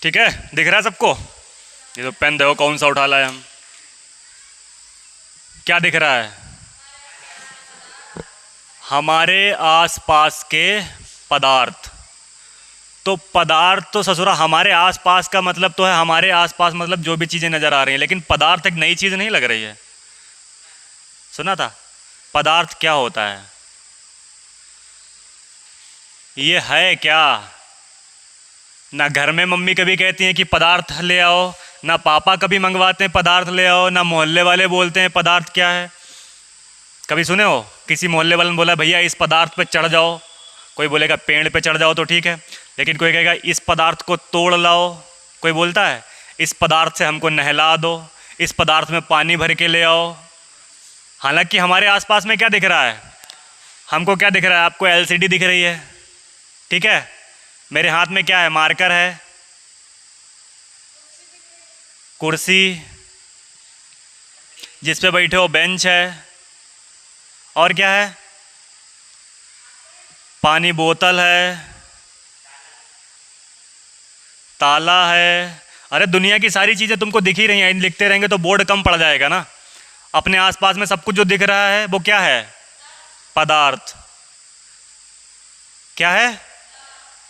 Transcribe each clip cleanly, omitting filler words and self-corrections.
ठीक है, दिख रहा है सबको? ये तो पेन देखो कौन सा उठा लाए हम। क्या दिख रहा है? हमारे आसपास के पदार्थ। तो पदार्थ तो ससुरा हमारे आसपास का मतलब तो है हमारे आसपास मतलब जो भी चीज़ें नज़र आ रही हैं, लेकिन पदार्थ एक नई चीज़ नहीं लग रही है। सुना था? पदार्थ क्या होता है? ये है क्या? ना घर में मम्मी कभी कहती हैं कि पदार्थ ले आओ, ना पापा कभी मंगवाते हैं पदार्थ ले आओ, ना मोहल्ले वाले बोलते हैं पदार्थ क्या है। कभी सुने हो किसी मोहल्ले वाले ने बोला भैया इस पदार्थ पे चढ़ जाओ? कोई बोलेगा पेड़ पे चढ़ जाओ तो ठीक है, लेकिन कोई कहेगा इस पदार्थ को तोड़ लाओ। कोई बोलता है इस पदार्थ से हमको नहला दो, इस पदार्थ में पानी भर के ले आओ। हालांकि हमारे आसपास में क्या दिख रहा है? हमको क्या दिख रहा है? आपको एलसीडी दिख रही है, ठीक है। मेरे हाथ में क्या है? मार्कर है, कुर्सी जिस पे बैठे हो बेंच है, और क्या है? पानी बोतल है, ताला है। अरे दुनिया की सारी चीज़ें तुमको दिख ही रही हैं, लिखते रहेंगे तो बोर्ड कम पड़ जाएगा ना। अपने आसपास में सब कुछ जो दिख रहा है वो क्या है? पदार्थ। क्या है?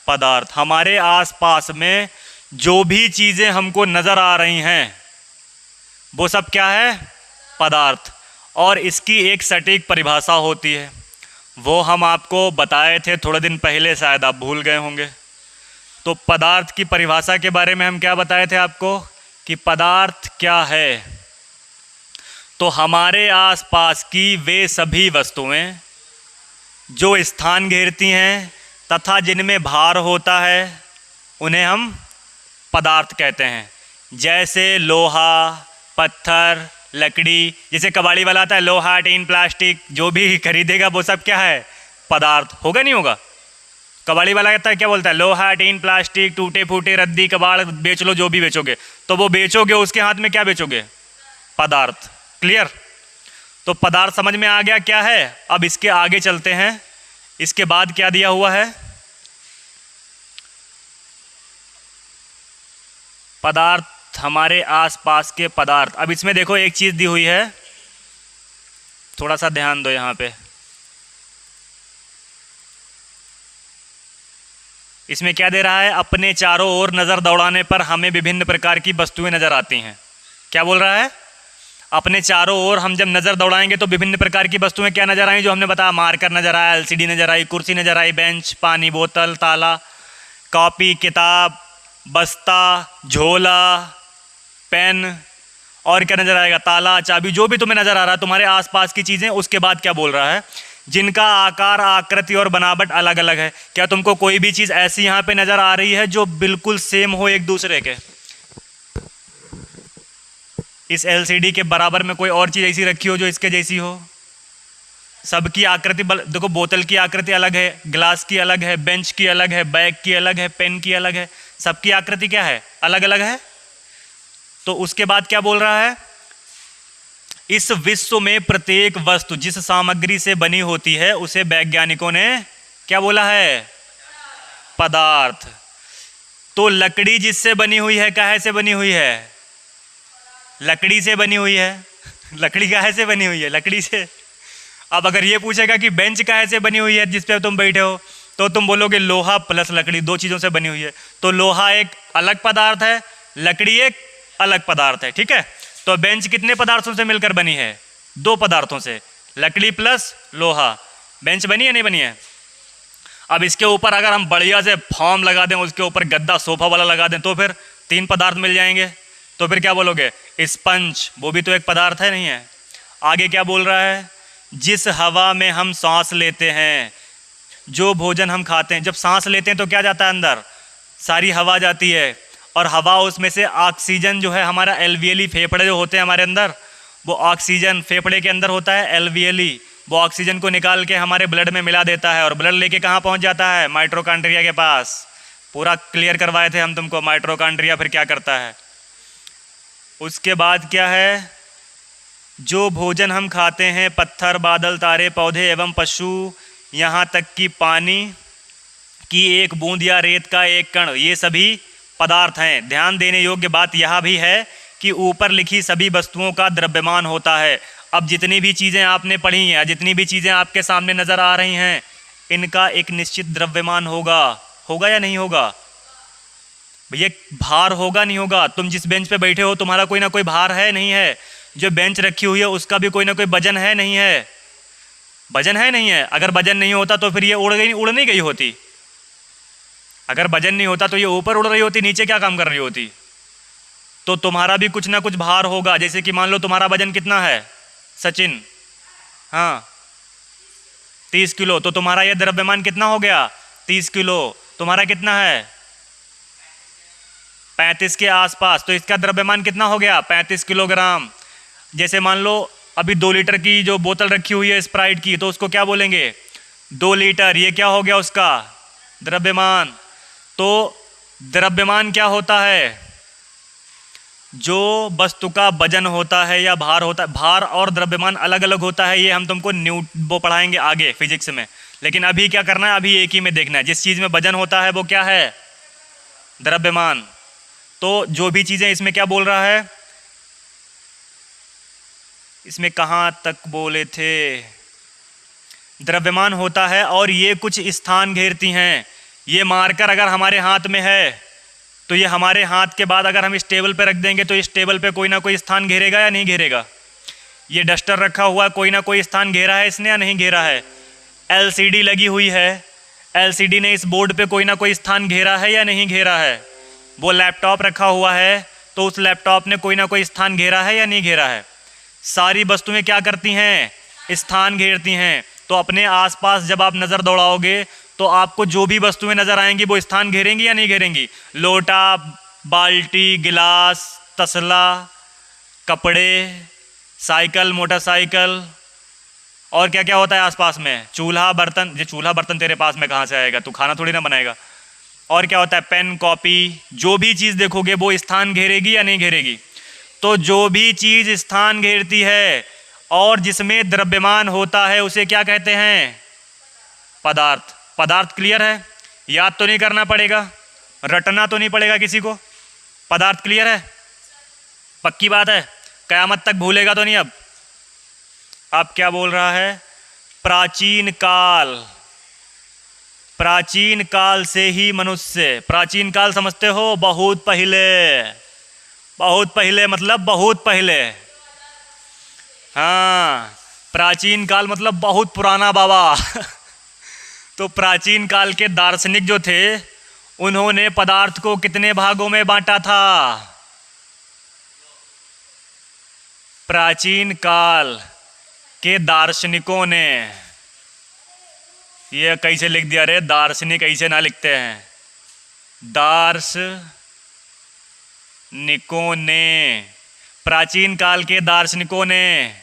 पदार्थ। हमारे आसपास में जो भी चीज़ें हमको नज़र आ रही हैं वो सब क्या है? पदार्थ। और इसकी एक सटीक परिभाषा होती है, वो हम आपको बताए थे थोड़े दिन पहले, शायद आप भूल गए होंगे। तो पदार्थ की परिभाषा के बारे में हम क्या बताए थे आपको कि पदार्थ क्या है? तो हमारे आसपास की वे सभी वस्तुएं जो स्थान घेरती हैं तथा जिनमें भार होता है उन्हें हम पदार्थ कहते हैं। जैसे लोहा, पत्थर, लकड़ी। जैसे कबाड़ी वाला आता है, लोहा, टीन, प्लास्टिक, जो भी खरीदेगा वो सब क्या है? पदार्थ। होगा नहीं होगा? कबाड़ी वाला कहता है, क्या बोलता है? लोहा, टीन, प्लास्टिक, टूटे फूटे रद्दी कबाड़ बेच लो, जो भी बेचोगे। तो वो बेचोगे, उसके हाथ में क्या बेचोगे? पदार्थ। क्लियर? तो पदार्थ समझ में आ गया क्या है। अब इसके आगे चलते हैं। इसके बाद क्या दिया हुआ है? पदार्थ, हमारे आसपास के पदार्थ। अब इसमें देखो एक चीज़ दी हुई है, थोड़ा सा ध्यान दो यहाँ पे। इसमें क्या दे रहा है? अपने चारों ओर नज़र दौड़ाने पर हमें विभिन्न प्रकार की वस्तुएं नज़र आती हैं। क्या बोल रहा है? अपने चारों ओर हम जब नज़र दौड़ाएंगे तो विभिन्न प्रकार की वस्तुएं क्या नज़र आई? जो हमने बताया, मार्कर नज़र आया, एलसीडी नज़र आई, कुर्सी नज़र आई, बेंच, पानी बोतल, ताला, कॉपी, किताब, बस्ता, झोला, पेन, और क्या नज़र आएगा? ताला, चाबी। जो भी तुम्हें नज़र आ रहा है तुम्हारे आसपास की चीज़ें। उसके बाद क्या बोल रहा है? जिनका आकार, आकृति और बनावट अलग अलग है। क्या तुमको कोई भी चीज़ ऐसी यहाँ पे नज़र आ रही है जो बिल्कुल सेम हो एक दूसरे के? इस एलसीडी के बराबर में कोई और चीज़ ऐसी रखी हो जो इसके जैसी हो? सबकी आकृति देखो, बोतल की आकृति अलग है, ग्लास की अलग है, बेंच की अलग है, बैग की अलग है, पेन की अलग है। सबकी आकृति क्या है? अलग अलग है। तो उसके बाद क्या बोल रहा है? इस विश्व में प्रत्येक वस्तु जिस सामग्री से बनी होती है उसे वैज्ञानिकों ने क्या बोला है? पदार्थ। तो लकड़ी जिससे बनी हुई है, काहे से बनी हुई है? लकड़ी से बनी हुई है। लकड़ी काहे से बनी हुई है? लकड़ी से। अब अगर ये पूछेगा कि बेंच काहे से बनी हुई है जिस पे तुम बैठे हो, तो तुम बोलोगे लोहा प्लस लकड़ी, दो चीज़ों से बनी हुई है। तो लोहा एक अलग पदार्थ है, लकड़ी एक अलग पदार्थ है, ठीक है। तो बेंच कितने पदार्थों से मिलकर बनी है? दो पदार्थों से, लकड़ी प्लस लोहा। बेंच बनी है नहीं बनी है? अब इसके ऊपर अगर हम बढ़िया से फॉर्म लगा दें, उसके ऊपर गद्दा सोफा वाला लगा दें, तो फिर तीन पदार्थ मिल जाएंगे। तो फिर क्या बोलोगे? स्पंज, वो भी तो एक पदार्थ है नहीं है? आगे क्या बोल रहा है? जिस हवा में हम सांस लेते हैं, जो भोजन हम खाते हैं, जब सांस लेते हैं तो क्या जाता है अंदर? सारी हवा जाती है, और हवा उसमें से ऑक्सीजन जो है, हमारा एल्वियली फेफड़े जो होते हैं हमारे अंदर, वो ऑक्सीजन फेफड़े के अंदर होता है एल्वियली, वो ऑक्सीजन को निकाल के हमारे ब्लड में मिला देता है, और ब्लड लेके कहाँ पहुँच जाता है? माइटोकॉन्ड्रिया के पास। पूरा क्लियर करवाए थे हम तुमको माइटोकॉन्ड्रिया फिर क्या करता है। उसके बाद क्या है? जो भोजन हम खाते हैं, पत्थर, बादल, तारे, पौधे एवं पशु, यहाँ तक कि पानी की एक बूंद या रेत का एक कण, ये सभी पदार्थ हैं। ध्यान देने योग्य बात यह भी है कि ऊपर लिखी सभी वस्तुओं का द्रव्यमान होता है। अब जितनी भी चीज़ें आपने पढ़ी हैं, जितनी भी चीज़ें आपके सामने नज़र आ रही हैं, इनका एक निश्चित द्रव्यमान होगा। होगा या नहीं होगा भैया? भार होगा नहीं होगा? तुम जिस बेंच पे बैठे हो तुम्हारा कोई ना कोई भार है नहीं है? जो बेंच रखी हुई है उसका भी कोई ना कोई वजन है नहीं है? वजन है नहीं है? अगर वजन नहीं होता तो फिर ये उड़ नहीं गई होती। अगर वजन नहीं होता तो ये ऊपर उड़ रही होती, नीचे क्या काम कर रही होती? तो तुम्हारा भी कुछ ना कुछ भार होगा। जैसे कि मान लो तुम्हारा वजन कितना है सचिन? हाँ 30 किलो। तो तुम्हारा ये द्रव्यमान कितना हो गया? 30 किलो। तुम्हारा कितना है? 35 के आसपास। तो इसका द्रव्यमान कितना हो गया? 35 किलोग्राम। जैसे मान लो अभी 2 लीटर की जो बोतल रखी हुई है स्प्राइट की, तो उसको क्या बोलेंगे? 2 लीटर। ये क्या हो गया उसका द्रव्यमान। तो द्रव्यमान क्या होता है? जो वस्तु का वजन होता है या भार होता है। भार और द्रव्यमान अलग अलग होता है, ये हम तुमको वो पढ़ाएंगे आगे फिजिक्स में। लेकिन अभी क्या करना है, अभी एक ही में देखना है। जिस चीज़ में वजन होता है वो क्या है? द्रव्यमान। तो जो भी चीज़ें, इसमें क्या बोल रहा है, इसमें कहाँ तक बोले थे? द्रव्यमान होता है और ये कुछ स्थान घेरती हैं। ये मार्कर अगर हमारे हाथ में है तो ये हमारे हाथ के बाद अगर हम इस टेबल पे रख देंगे तो इस टेबल पे कोई ना कोई स्थान घेरेगा या नहीं घेरेगा? ये डस्टर रखा हुआ है, कोई ना कोई स्थान घेरा है इसने या नहीं घेरा है? एलसीडी लगी हुई है, एलसीडी ने इस बोर्ड पे कोई ना कोई स्थान घेरा है या नहीं घेरा है? वो लैपटॉप रखा हुआ है तो उस लैपटॉप ने कोई ना कोई स्थान घेरा है या नहीं घेरा है? सारी वस्तुएं क्या करती हैं? स्थान घेरती हैं। तो अपने आसपास जब आप नज़र दौड़ाओगे तो आपको जो भी वस्तुएं नजर आएंगी वो स्थान घेरेंगी या नहीं घेरेंगी? लोटा, बाल्टी, गिलास, तसला, कपड़े, साइकिल, मोटरसाइकिल, और क्या क्या होता है आसपास में? चूल्हा, बर्तन। ये चूल्हा बर्तन तेरे पास में कहाँ से आएगा? तू खाना थोड़ी ना बनाएगा। और क्या होता है? Pen, copy. जो भी चीज़ देखोगे वो स्थान घेरेगी या नहीं घेरेगी? तो जो भी चीज़ स्थान घेरती है और जिसमें द्रव्यमान होता है उसे क्या कहते हैं? पदार्थ। पदार्थ क्लियर है? याद तो नहीं करना पड़ेगा, रटना तो नहीं पड़ेगा किसी को। पदार्थ क्लियर है? पक्की बात है? कयामत तक भूलेगा तो नहीं? अब क्या बोल रहा है? प्राचीन काल। प्राचीन काल से ही मनुष्य, प्राचीन काल समझते हो? बहुत पहले। बहुत पहले मतलब बहुत पहले। हाँ, प्राचीन काल मतलब बहुत पुराना बाबा। तो प्राचीन काल के दार्शनिक जो थे उन्होंने पदार्थ को कितने भागों में बांटा था? प्राचीन काल के दार्शनिकों ने, ये कैसे लिख दिया रे? दार्शनिक ऐसे ना लिखते हैं, दार्शनिकों ने। प्राचीन काल के दार्शनिकों ने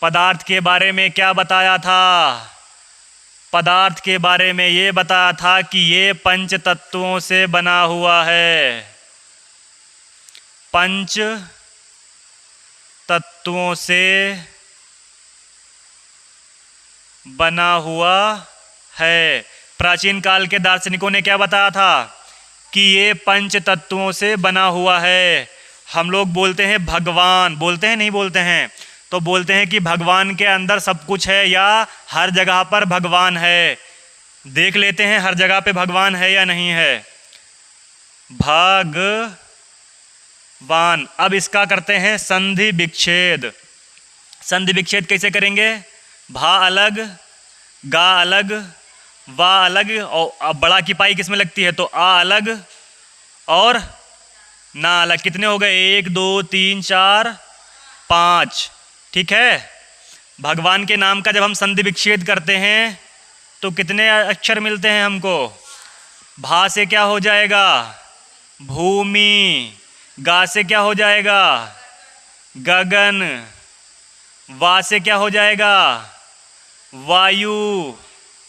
पदार्थ के बारे में क्या बताया था? पदार्थ के बारे में ये बताया था कि ये पंच तत्वों से बना हुआ है। पंच तत्वों से बना हुआ है। प्राचीन काल के दार्शनिकों ने क्या बताया था? कि ये पंच तत्वों से बना हुआ है। हम लोग बोलते हैं भगवान, बोलते हैं नहीं बोलते हैं? तो बोलते हैं कि भगवान के अंदर सब कुछ है या हर जगह पर भगवान है। देख लेते हैं हर जगह पे भगवान है या नहीं है। भगवान। अब इसका करते हैं संधि विच्छेद। संधि विच्छेद कैसे करेंगे? भा अलग, गा अलग, वा अलग, और अब बड़ा की पाई किसमें लगती है? तो आ अलग और ना अलग। कितने हो गए? 1 2 3 4 5। ठीक है। भगवान के नाम का जब हम संधि विच्छेद करते हैं तो कितने अक्षर मिलते हैं हमको? भा से क्या हो जाएगा? भूमि। गा से क्या हो जाएगा? गगन। वा से क्या हो जाएगा? वायु।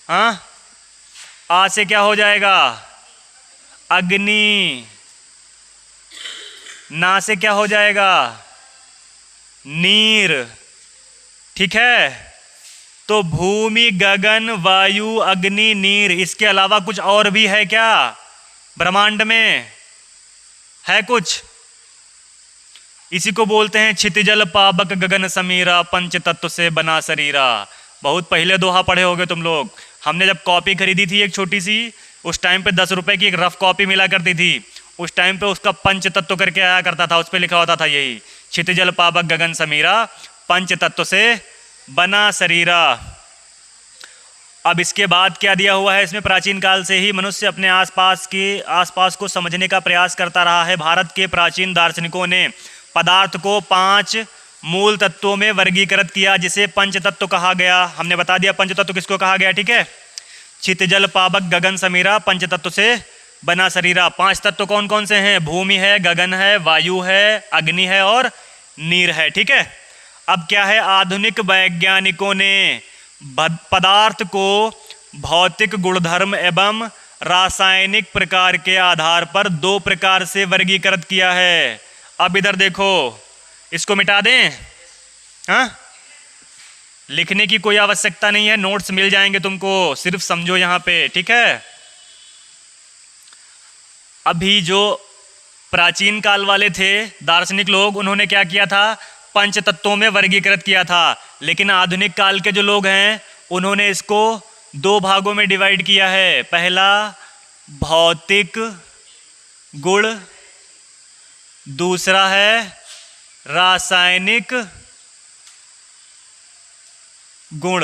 हाँ। आ से क्या हो जाएगा? अग्नि। ना से क्या हो जाएगा? नीर। ठीक है। तो भूमि, गगन, वायु, अग्नि, नीर, इसके अलावा कुछ और भी है क्या? ब्रह्मांड में है कुछ? इसी को बोलते हैं क्षितिजल पावक गगन समीरा पंच तत्व से बना शरीरा। बहुत पहले दोहा पढ़े होगे तुम लोग। हमने जब कॉपी खरीदी थी एक छोटी सी, उस टाइम पे 10 रुपए की एक रफ कॉपी मिला करती थी। उस टाइम पे उसका पंच तत्व करके आया करता था, उस पर लिखा होता था यही, क्षितिजल पावक गगन समीरा पंच तत्व से बना शरीरा। अब इसके बाद क्या दिया हुआ है इसमें? प्राचीन काल से ही मनुष्य अपने आसपास को समझने का प्रयास करता रहा है। भारत के प्राचीन दार्शनिकों ने पदार्थ को 5 मूल तत्वों में वर्गीकृत किया, जिसे पंच तत्व कहा गया। हमने बता दिया पंच तत्व किसको कहा गया, ठीक है? क्षितिजल पावक गगन समीरा पंच तत्व से बना शरीरा। 5 तत्व कौन कौन से हैं? भूमि है, गगन है, वायु है, अग्नि है और नीर है, ठीक है? अब क्या है, आधुनिक वैज्ञानिकों ने पदार्थ को भौतिक गुणधर्म एवं रासायनिक प्रकार के आधार पर 2 प्रकार से वर्गीकृत किया है। अब इधर देखो, इसको मिटा दें? हाँ, लिखने की कोई आवश्यकता नहीं है, नोट्स मिल जाएंगे तुमको, सिर्फ समझो यहां पे, ठीक है? अभी जो प्राचीन काल वाले थे दार्शनिक लोग, उन्होंने क्या किया था? पंच तत्वों में वर्गीकृत किया था। लेकिन आधुनिक काल के जो लोग हैं, उन्होंने इसको 2 भागों में डिवाइड किया है। पहला भौतिक गुण, दूसरा है रासायनिक गुण।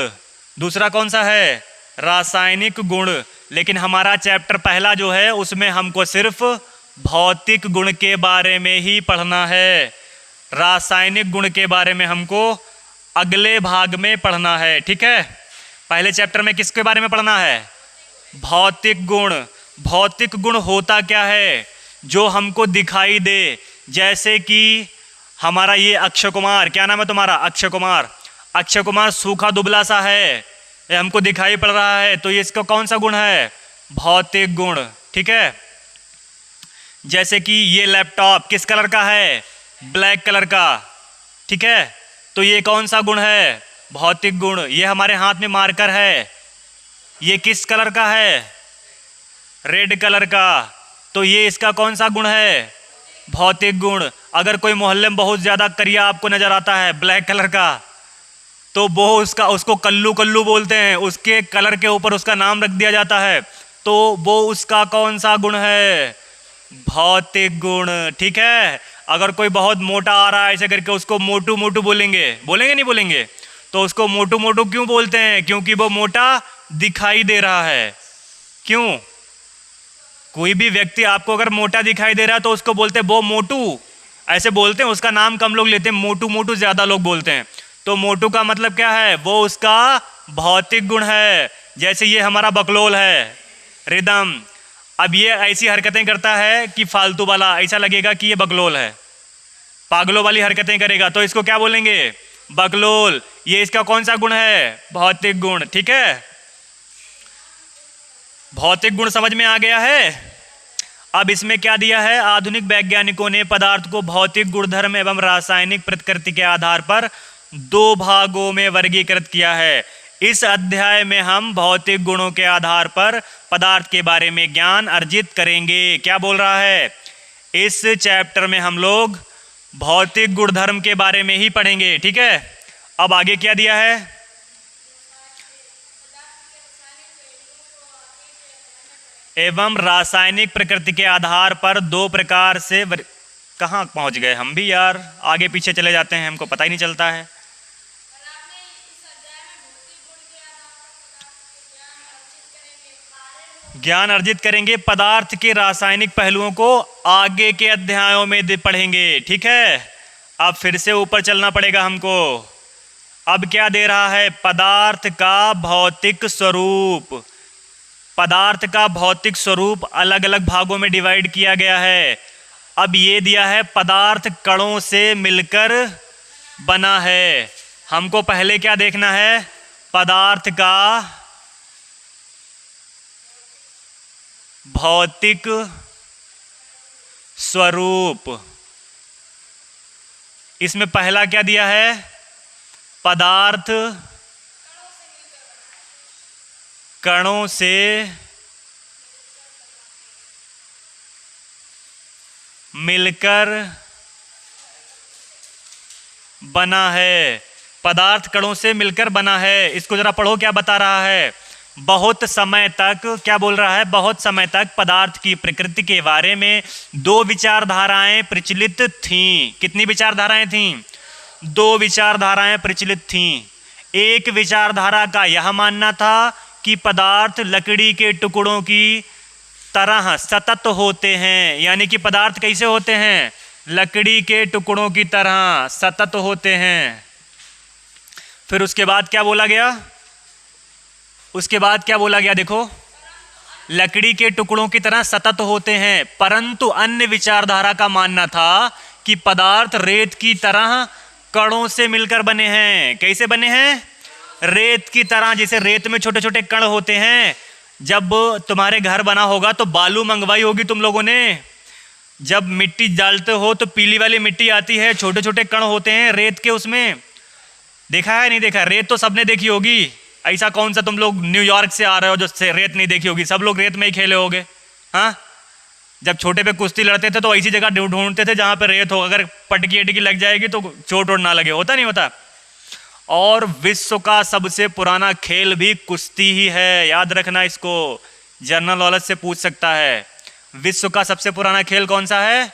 दूसरा कौन सा है? रासायनिक गुण। लेकिन हमारा चैप्टर पहला जो है, उसमें हमको सिर्फ भौतिक गुण के बारे में ही पढ़ना है। रासायनिक गुण के बारे में हमको अगले भाग में पढ़ना है, ठीक है? पहले चैप्टर में किसके बारे में पढ़ना है? भौतिक गुण। भौतिक गुण होता क्या है? जो हमको दिखाई दे। जैसे कि हमारा ये अक्षय कुमार, क्या नाम है तुम्हारा? अक्षय कुमार। अक्षय कुमार सूखा दुबला सा है, ये हमको दिखाई पड़ रहा है, तो ये इसका कौन सा गुण है? भौतिक गुण, ठीक है? जैसे कि ये लैपटॉप किस कलर का है? ब्लैक कलर का, ठीक है? तो ये कौन सा गुण है? भौतिक गुण। ये हमारे हाथ में मार्कर है, ये किस कलर का है? रेड कलर का, तो ये इसका कौन सा गुण है? भौतिक गुण। अगर कोई मोहल्ले में बहुत ज़्यादा करिया आपको नज़र आता है ब्लैक कलर का, तो वो उसको कल्लू कल्लू बोलते हैं, उसके कलर के ऊपर उसका नाम रख दिया जाता है, तो वो उसका कौन सा गुण है? भौतिक गुण, ठीक है? अगर कोई बहुत मोटा आ रहा है ऐसे करके, उसको मोटू मोटू बोलेंगे, बोलेंगे नहीं बोलेंगे? तो उसको मोटू मोटू क्यों बोलते हैं? क्योंकि वो मोटा दिखाई दे रहा है। क्यों? कोई भी व्यक्ति आपको अगर मोटा दिखाई दे रहा है तो उसको बोलते हैं वो मोटू, ऐसे बोलते हैं। उसका नाम कम लोग लेते हैं, मोटू मोटू ज़्यादा लोग बोलते हैं। तो मोटू का मतलब क्या है? वो उसका भौतिक गुण है। जैसे ये हमारा बकलोल है, रिदम। अब ये ऐसी हरकतें करता है कि फालतू वाला, ऐसा लगेगा कि ये बकलोल है, पागलों वाली हरकतें करेगा, तो इसको क्या बोलेंगे? बकलोल। ये इसका कौन सा गुण है? भौतिक गुण, ठीक है? भौतिक गुण समझ में आ गया है? अब इसमें क्या दिया है? आधुनिक वैज्ञानिकों ने पदार्थ को भौतिक गुणधर्म एवं रासायनिक प्रकृति के आधार पर 2 भागों में वर्गीकृत किया है। इस अध्याय में हम भौतिक गुणों के आधार पर पदार्थ के बारे में ज्ञान अर्जित करेंगे। क्या बोल रहा है? इस चैप्टर में हम लोग भौतिक गुणधर्म के बारे में ही पढ़ेंगे, ठीक है? अब आगे क्या दिया है? एवं रासायनिक प्रकृति के आधार पर 2 प्रकार से कहाँ पहुंच गए हम भी यार, आगे पीछे चले जाते हैं, हमको पता ही नहीं चलता है। ज्ञान अर्जित करेंगे, पदार्थ के रासायनिक पहलुओं को आगे के अध्यायों में पढ़ेंगे, ठीक है? अब फिर से ऊपर चलना पड़ेगा हमको। अब क्या दे रहा है? पदार्थ का भौतिक स्वरूप। पदार्थ का भौतिक स्वरूप अलग अलग भागों में डिवाइड किया गया है। अब ये दिया है पदार्थ कणों से मिलकर बना है। हमको पहले क्या देखना है? पदार्थ का भौतिक स्वरूप। इसमें पहला क्या दिया है? पदार्थ कणों से मिलकर बना है। पदार्थ कणों से मिलकर बना है। इसको जरा पढ़ो, क्या बता रहा है? बहुत समय तक, क्या बोल रहा है? बहुत समय तक पदार्थ की प्रकृति के बारे में दो विचारधाराएं प्रचलित थीं। कितनी विचारधाराएं थीं? दो विचारधाराएं प्रचलित थीं। एक विचारधारा का यह मानना था कि पदार्थ लकड़ी के टुकड़ों की तरह सतत होते हैं। यानी कि पदार्थ कैसे होते हैं? लकड़ी के टुकड़ों की तरह सतत होते हैं। फिर उसके बाद क्या बोला गया? उसके बाद क्या बोला गया? देखो, लकड़ी के टुकड़ों की तरह सतत होते हैं, परंतु अन्य विचारधारा का मानना था कि पदार्थ रेत की तरह कणों से मिलकर बने हैं। कैसे बने हैं? रेत की तरह। जैसे रेत में छोटे छोटे कण होते हैं। जब तुम्हारे घर बना होगा तो बालू मंगवाई होगी तुम लोगों ने। जब मिट्टी डालते हो तो पीली वाली मिट्टी आती है, छोटे छोटे कण होते हैं रेत के, उसमें देखा है नहीं देखा? रेत तो सबने देखी होगी। ऐसा कौन सा तुम लोग न्यूयॉर्क से आ रहे हो जो रेत नहीं देखी होगी? सब लोग रेत में ही खेले होगे। हाँ, जब छोटे पे कुश्ती लड़ते थे तो ऐसी जगह ढूंढते थे जहाँ पे रेत हो, अगर पटकी अटकी लग जाएगी तो चोट वोट ना लगे। होता नहीं होता? और विश्व का सबसे पुराना खेल भी कुश्ती ही है। याद रखना इसको, जनरल नॉलेज से पूछ सकता है। विश्व का सबसे पुराना खेल कौन सा है?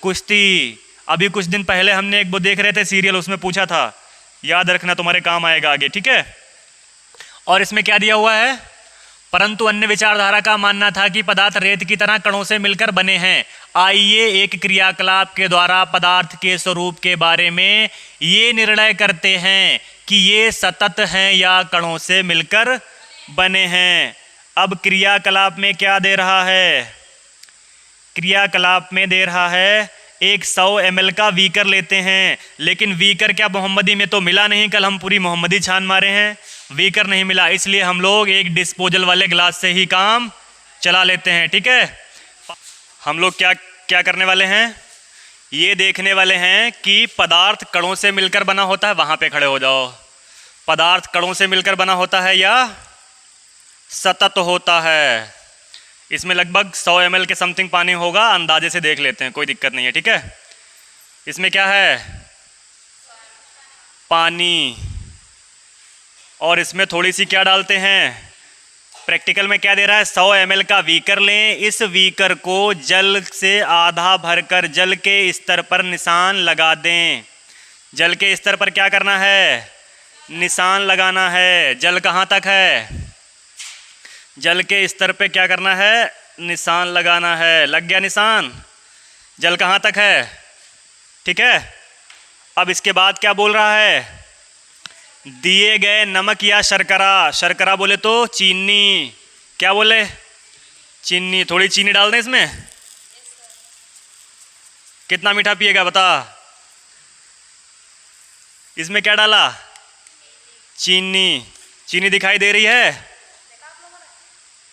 कुश्ती। अभी कुछ दिन पहले हमने एक वो देख रहे थे सीरियल, उसमें पूछा था। याद रखना, तुम्हारे काम आएगा आगे, ठीक है? और इसमें क्या दिया हुआ है? परंतु अन्य विचारधारा का मानना था कि पदार्थ रेत की तरह कणों से मिलकर बने हैं। आइए एक क्रियाकलाप के द्वारा पदार्थ के स्वरूप के बारे में ये निर्णय करते हैं कि ये सतत हैं या कणों से मिलकर बने हैं। अब क्रियाकलाप में क्या दे रहा है? क्रियाकलाप में दे रहा है एक 100 ml का वीकर लेते हैं, लेकिन वीकर क्या मोहम्मदी में तो मिला नहीं। कल हम पूरी मोहम्मदी छान मारे हैं, वीकर नहीं मिला, इसलिए हम लोग एक डिस्पोजल वाले ग्लास से ही काम चला लेते हैं। ठीक है, हम लोग क्या क्या करने वाले हैं? ये देखने वाले हैं कि पदार्थ कणों से मिलकर बना होता है। वहाँ पे खड़े हो जाओ। पदार्थ कणों से मिलकर बना होता है या सतत होता है? इसमें लगभग 100 ml के समथिंग पानी होगा, अंदाजे से देख लेते हैं, कोई दिक्कत नहीं है। ठीक है, इसमें क्या है? पानी। और इसमें थोड़ी सी क्या डालते हैं? प्रैक्टिकल में क्या दे रहा है? 100 ml का वीकर लें। इस वीकर को जल से आधा भरकर जल के स्तर पर निशान लगा दें। जल के स्तर पर क्या करना है? निशान लगाना है। जल कहाँ तक है? जल के स्तर पे क्या करना है? निशान लगाना है। लग गया निशान? जल कहाँ तक है? ठीक है, अब इसके बाद क्या बोल रहा है? दिए गए नमक या शर्करा, शर्करा बोले तो चीनी, क्या बोले? चीनी। थोड़ी चीनी डाल दें इसमें। कितना मीठा पिएगा बता? इसमें क्या डाला? चीनी। चीनी दिखाई दे रही है?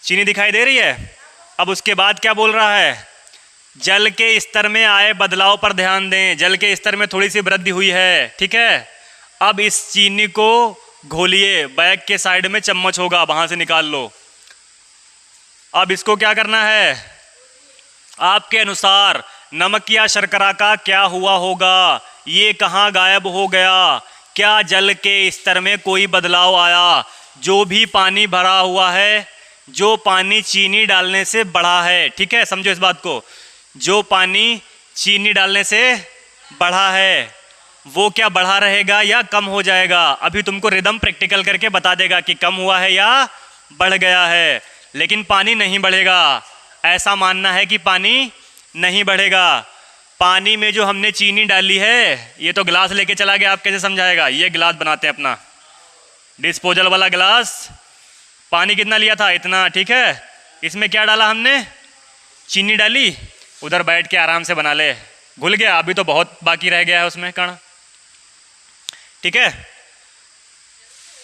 चीनी दिखाई दे रही है। अब उसके बाद क्या बोल रहा है? जल के स्तर में आए बदलाव पर ध्यान दें। जल के स्तर में थोड़ी सी वृद्धि हुई है। ठीक है, अब इस चीनी को घोलिए। बैग के साइड में चम्मच होगा, वहां से निकाल लो। अब इसको क्या करना है? आपके अनुसार नमक या शर्करा का क्या हुआ होगा? ये कहाँ गायब हो गया? क्या जल के स्तर में कोई बदलाव आया? जो भी पानी भरा हुआ है, जो पानी चीनी डालने से बढ़ा है, ठीक है, समझो इस बात को, जो पानी चीनी डालने से बढ़ा है वो क्या बढ़ा रहेगा या कम हो जाएगा? अभी तुमको रिदम प्रैक्टिकल करके बता देगा कि कम हुआ है या बढ़ गया है, लेकिन पानी नहीं बढ़ेगा। ऐसा मानना है कि पानी नहीं बढ़ेगा। पानी में जो हमने चीनी डाली है, ये तो गिलास लेके चला गया, आप कैसे समझाएगा? ये गिलास बनाते हैं अपना, डिस्पोजल वाला गिलास। पानी कितना लिया था? इतना। ठीक है, इसमें क्या डाला हमने? चीनी डाली। उधर बैठ के आराम से बना ले। घुल गया? अभी तो बहुत बाकी रह गया है उसमें कण। ठीक है,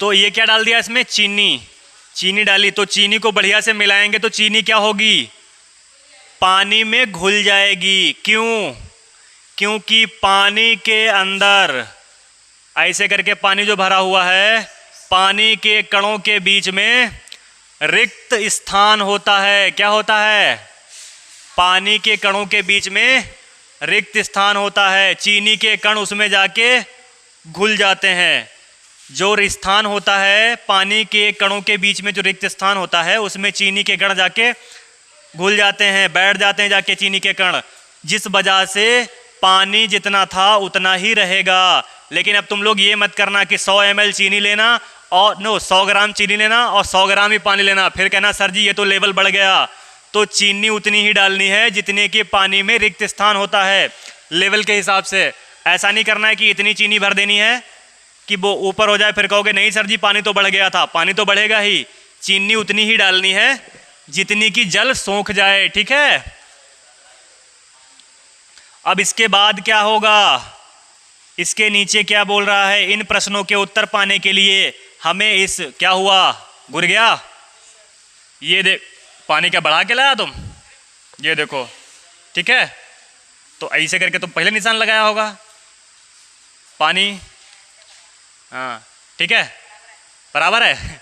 तो ये क्या डाल दिया इसमें? चीनी। चीनी डाली तो चीनी को बढ़िया से मिलाएंगे तो चीनी क्या होगी? पानी में घुल जाएगी। क्यों? क्योंकि पानी के अंदर ऐसे करके पानी जो भरा हुआ है, पानी के कणों के बीच में रिक्त स्थान होता है। क्या होता है? पानी के कणों के बीच में रिक्त स्थान होता है, चीनी के कण उसमें जाके घुल जाते हैं। जो स्थान होता है पानी के कणों के बीच में, जो रिक्त स्थान होता है उसमें चीनी के कण जाके घुल जाते हैं, बैठ जाते हैं जाके चीनी के कण, जिस वजह से पानी जितना था उतना ही रहेगा। लेकिन अब तुम लोग ये मत करना कि 100 ml चीनी लेना और 100 ग्राम चीनी लेना और 100 ग्राम ही पानी लेना, फिर कहना सर जी ये तो लेवल बढ़ गया। तो चीनी उतनी ही डालनी है जितने के पानी में रिक्त स्थान होता है, लेवल के हिसाब से। ऐसा नहीं करना है कि इतनी चीनी भर देनी है कि वो ऊपर हो जाए, फिर कहोगे नहीं सर जी पानी तो बढ़ गया था। पानी तो बढ़ेगा ही, चीनी उतनी ही डालनी है जितनी की जल सोख जाए, ठीक है। अब इसके बाद क्या होगा, इसके नीचे क्या बोल रहा है, इन प्रश्नों के उत्तर पाने के लिए हमें इस, क्या हुआ, घुर गया, ये देख पानी क्या बढ़ा के लाया तुम, ये देखो, ठीक है। तो ऐसे करके तुम पहले निशान लगाया होगा पानी, हाँ ठीक है, बराबर है।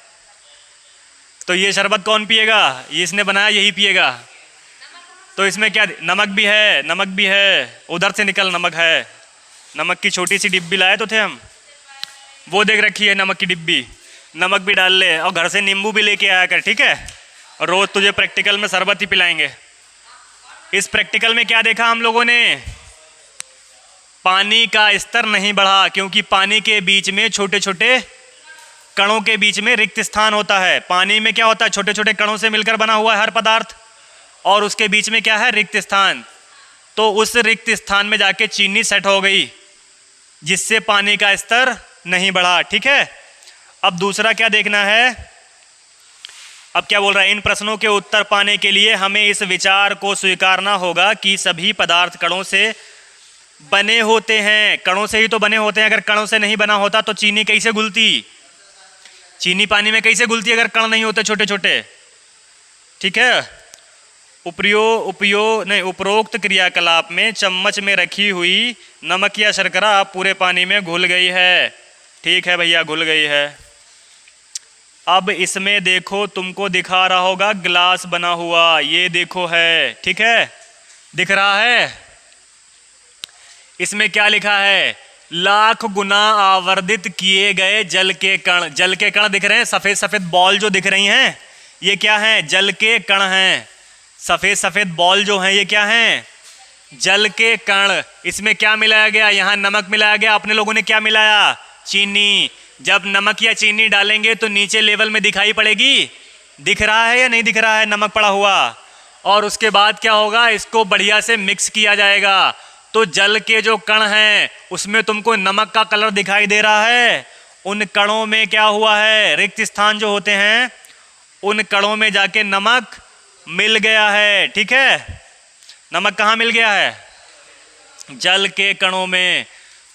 तो ये शरबत कौन पिएगा, ये इसने बनाया यही पिएगा। तो इसमें क्या, नमक भी है, नमक भी है, उधर से निकल नमक है। नमक की छोटी सी डिब्बी लाए तो थे हम, वो देख रखी है नमक की डिब्बी, नमक भी डाल ले और घर से नींबू भी लेके आया कर, ठीक है। और रोज़ तुझे प्रैक्टिकल में शरबत ही पिलाएंगे। इस प्रैक्टिकल में क्या देखा हम लोगों ने, पानी का स्तर नहीं बढ़ा, क्योंकि पानी के बीच में छोटे छोटे कणों के बीच में रिक्त स्थान होता है। पानी में क्या होता है, छोटे छोटे कणों से मिलकर बना हुआ है हर पदार्थ, और उसके बीच में क्या है, रिक्त स्थान। तो उस रिक्त स्थान में जाके चीनी सेट हो गई, जिससे पानी का स्तर नहीं बढ़ा, ठीक है। अब दूसरा क्या देखना है, अब क्या बोल रहा है, इन प्रश्नों के उत्तर पाने के लिए हमें इस विचार को स्वीकारना होगा कि सभी पदार्थ कणों से बने होते हैं। कणों से ही तो बने होते हैं, अगर कणों से नहीं बना होता तो चीनी कैसे घुलती, चीनी पानी में कैसे घुलती अगर कण नहीं होते छोटे छोटे, ठीक है। उपरोक्त क्रियाकलाप में चम्मच में रखी हुई नमक या शर्करा अब पूरे पानी में घुल गई है, ठीक है भैया, घुल गई है। अब इसमें देखो, तुमको दिखा रहा होगा ग्लास बना हुआ, ये देखो है, ठीक है, दिख रहा है। इसमें क्या लिखा है, लाख गुना आवर्धित किए गए जल के कण। जल के कण दिख रहे हैं, सफेद सफेद बॉल जो दिख रही हैं, ये क्या हैं, जल के कण हैं। सफेद सफेद बॉल जो हैं ये क्या हैं, जल के कण। इसमें क्या मिलाया गया, यहाँ नमक मिलाया गया, अपने लोगों ने क्या मिलाया, चीनी। जब नमक या चीनी डालेंगे तो नीचे लेवल में दिखाई पड़ेगी, दिख रहा है या नहीं दिख रहा है नमक पड़ा हुआ। और उसके बाद क्या होगा, इसको बढ़िया से मिक्स किया जाएगा। तो जल के जो कण हैं उसमें तुमको नमक का कलर दिखाई दे रहा है, उन कणों में क्या हुआ है, रिक्त स्थान जो होते हैं उन कणों में जाके नमक मिल गया है, ठीक है। नमक कहाँ मिल गया है, जल के कणों में।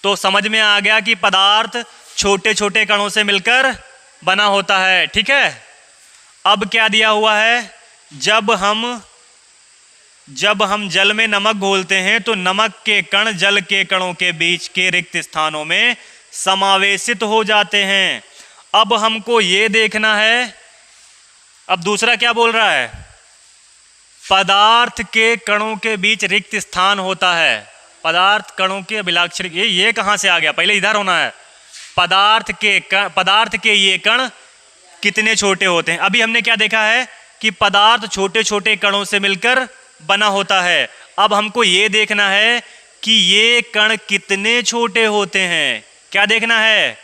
तो समझ में आ गया कि पदार्थ छोटे छोटे कणों से मिलकर बना होता है, ठीक है। अब क्या दिया हुआ है, जब हम जल में नमक घोलते हैं तो नमक के कण जल के कणों के बीच के रिक्त स्थानों में समावेशित हो जाते हैं। अब हमको ये देखना है, अब दूसरा क्या बोल रहा है, पदार्थ के कणों के बीच रिक्त स्थान होता है। पदार्थ कणों के अभिलाक्षण, ये कहाँ से आ गया, पहले इधर होना है। पदार्थ के ये कण कितने छोटे होते हैं। अभी हमने क्या देखा है कि पदार्थ छोटे छोटे कणों से मिलकर बना होता है। अब हमको ये देखना है कि ये कण कितने छोटे होते हैं। क्या देखना है,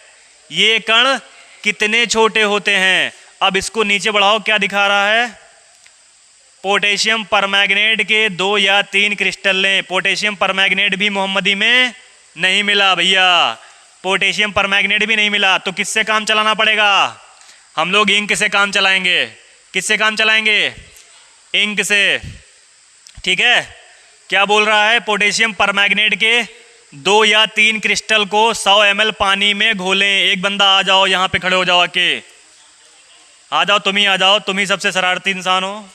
ये कण कितने छोटे होते हैं। अब इसको नीचे बढ़ाओ, क्या दिखा रहा है, पोटेशियम परमैंगनेट के 2 या 3 क्रिस्टल लें। पोटेशियम परमैंगनेट भी मोहम्मदी में नहीं मिला भैया, पोटेशियम परमैंगनेट भी नहीं मिला। तो किससे काम चलाना पड़ेगा, हम लोग इंक से काम चलाएंगे। किससे काम चलाएंगे, इंक से, ठीक है। क्या बोल रहा है, पोटेशियम परमैंगनेट के 2 या 3 क्रिस्टल को 100 ml पानी में घोलें। एक बंदा आ जाओ, यहाँ पे खड़े हो जाओ, आके आ जाओ, तुम ही आ जाओ, तुम ही सबसे शरारती इंसान हो,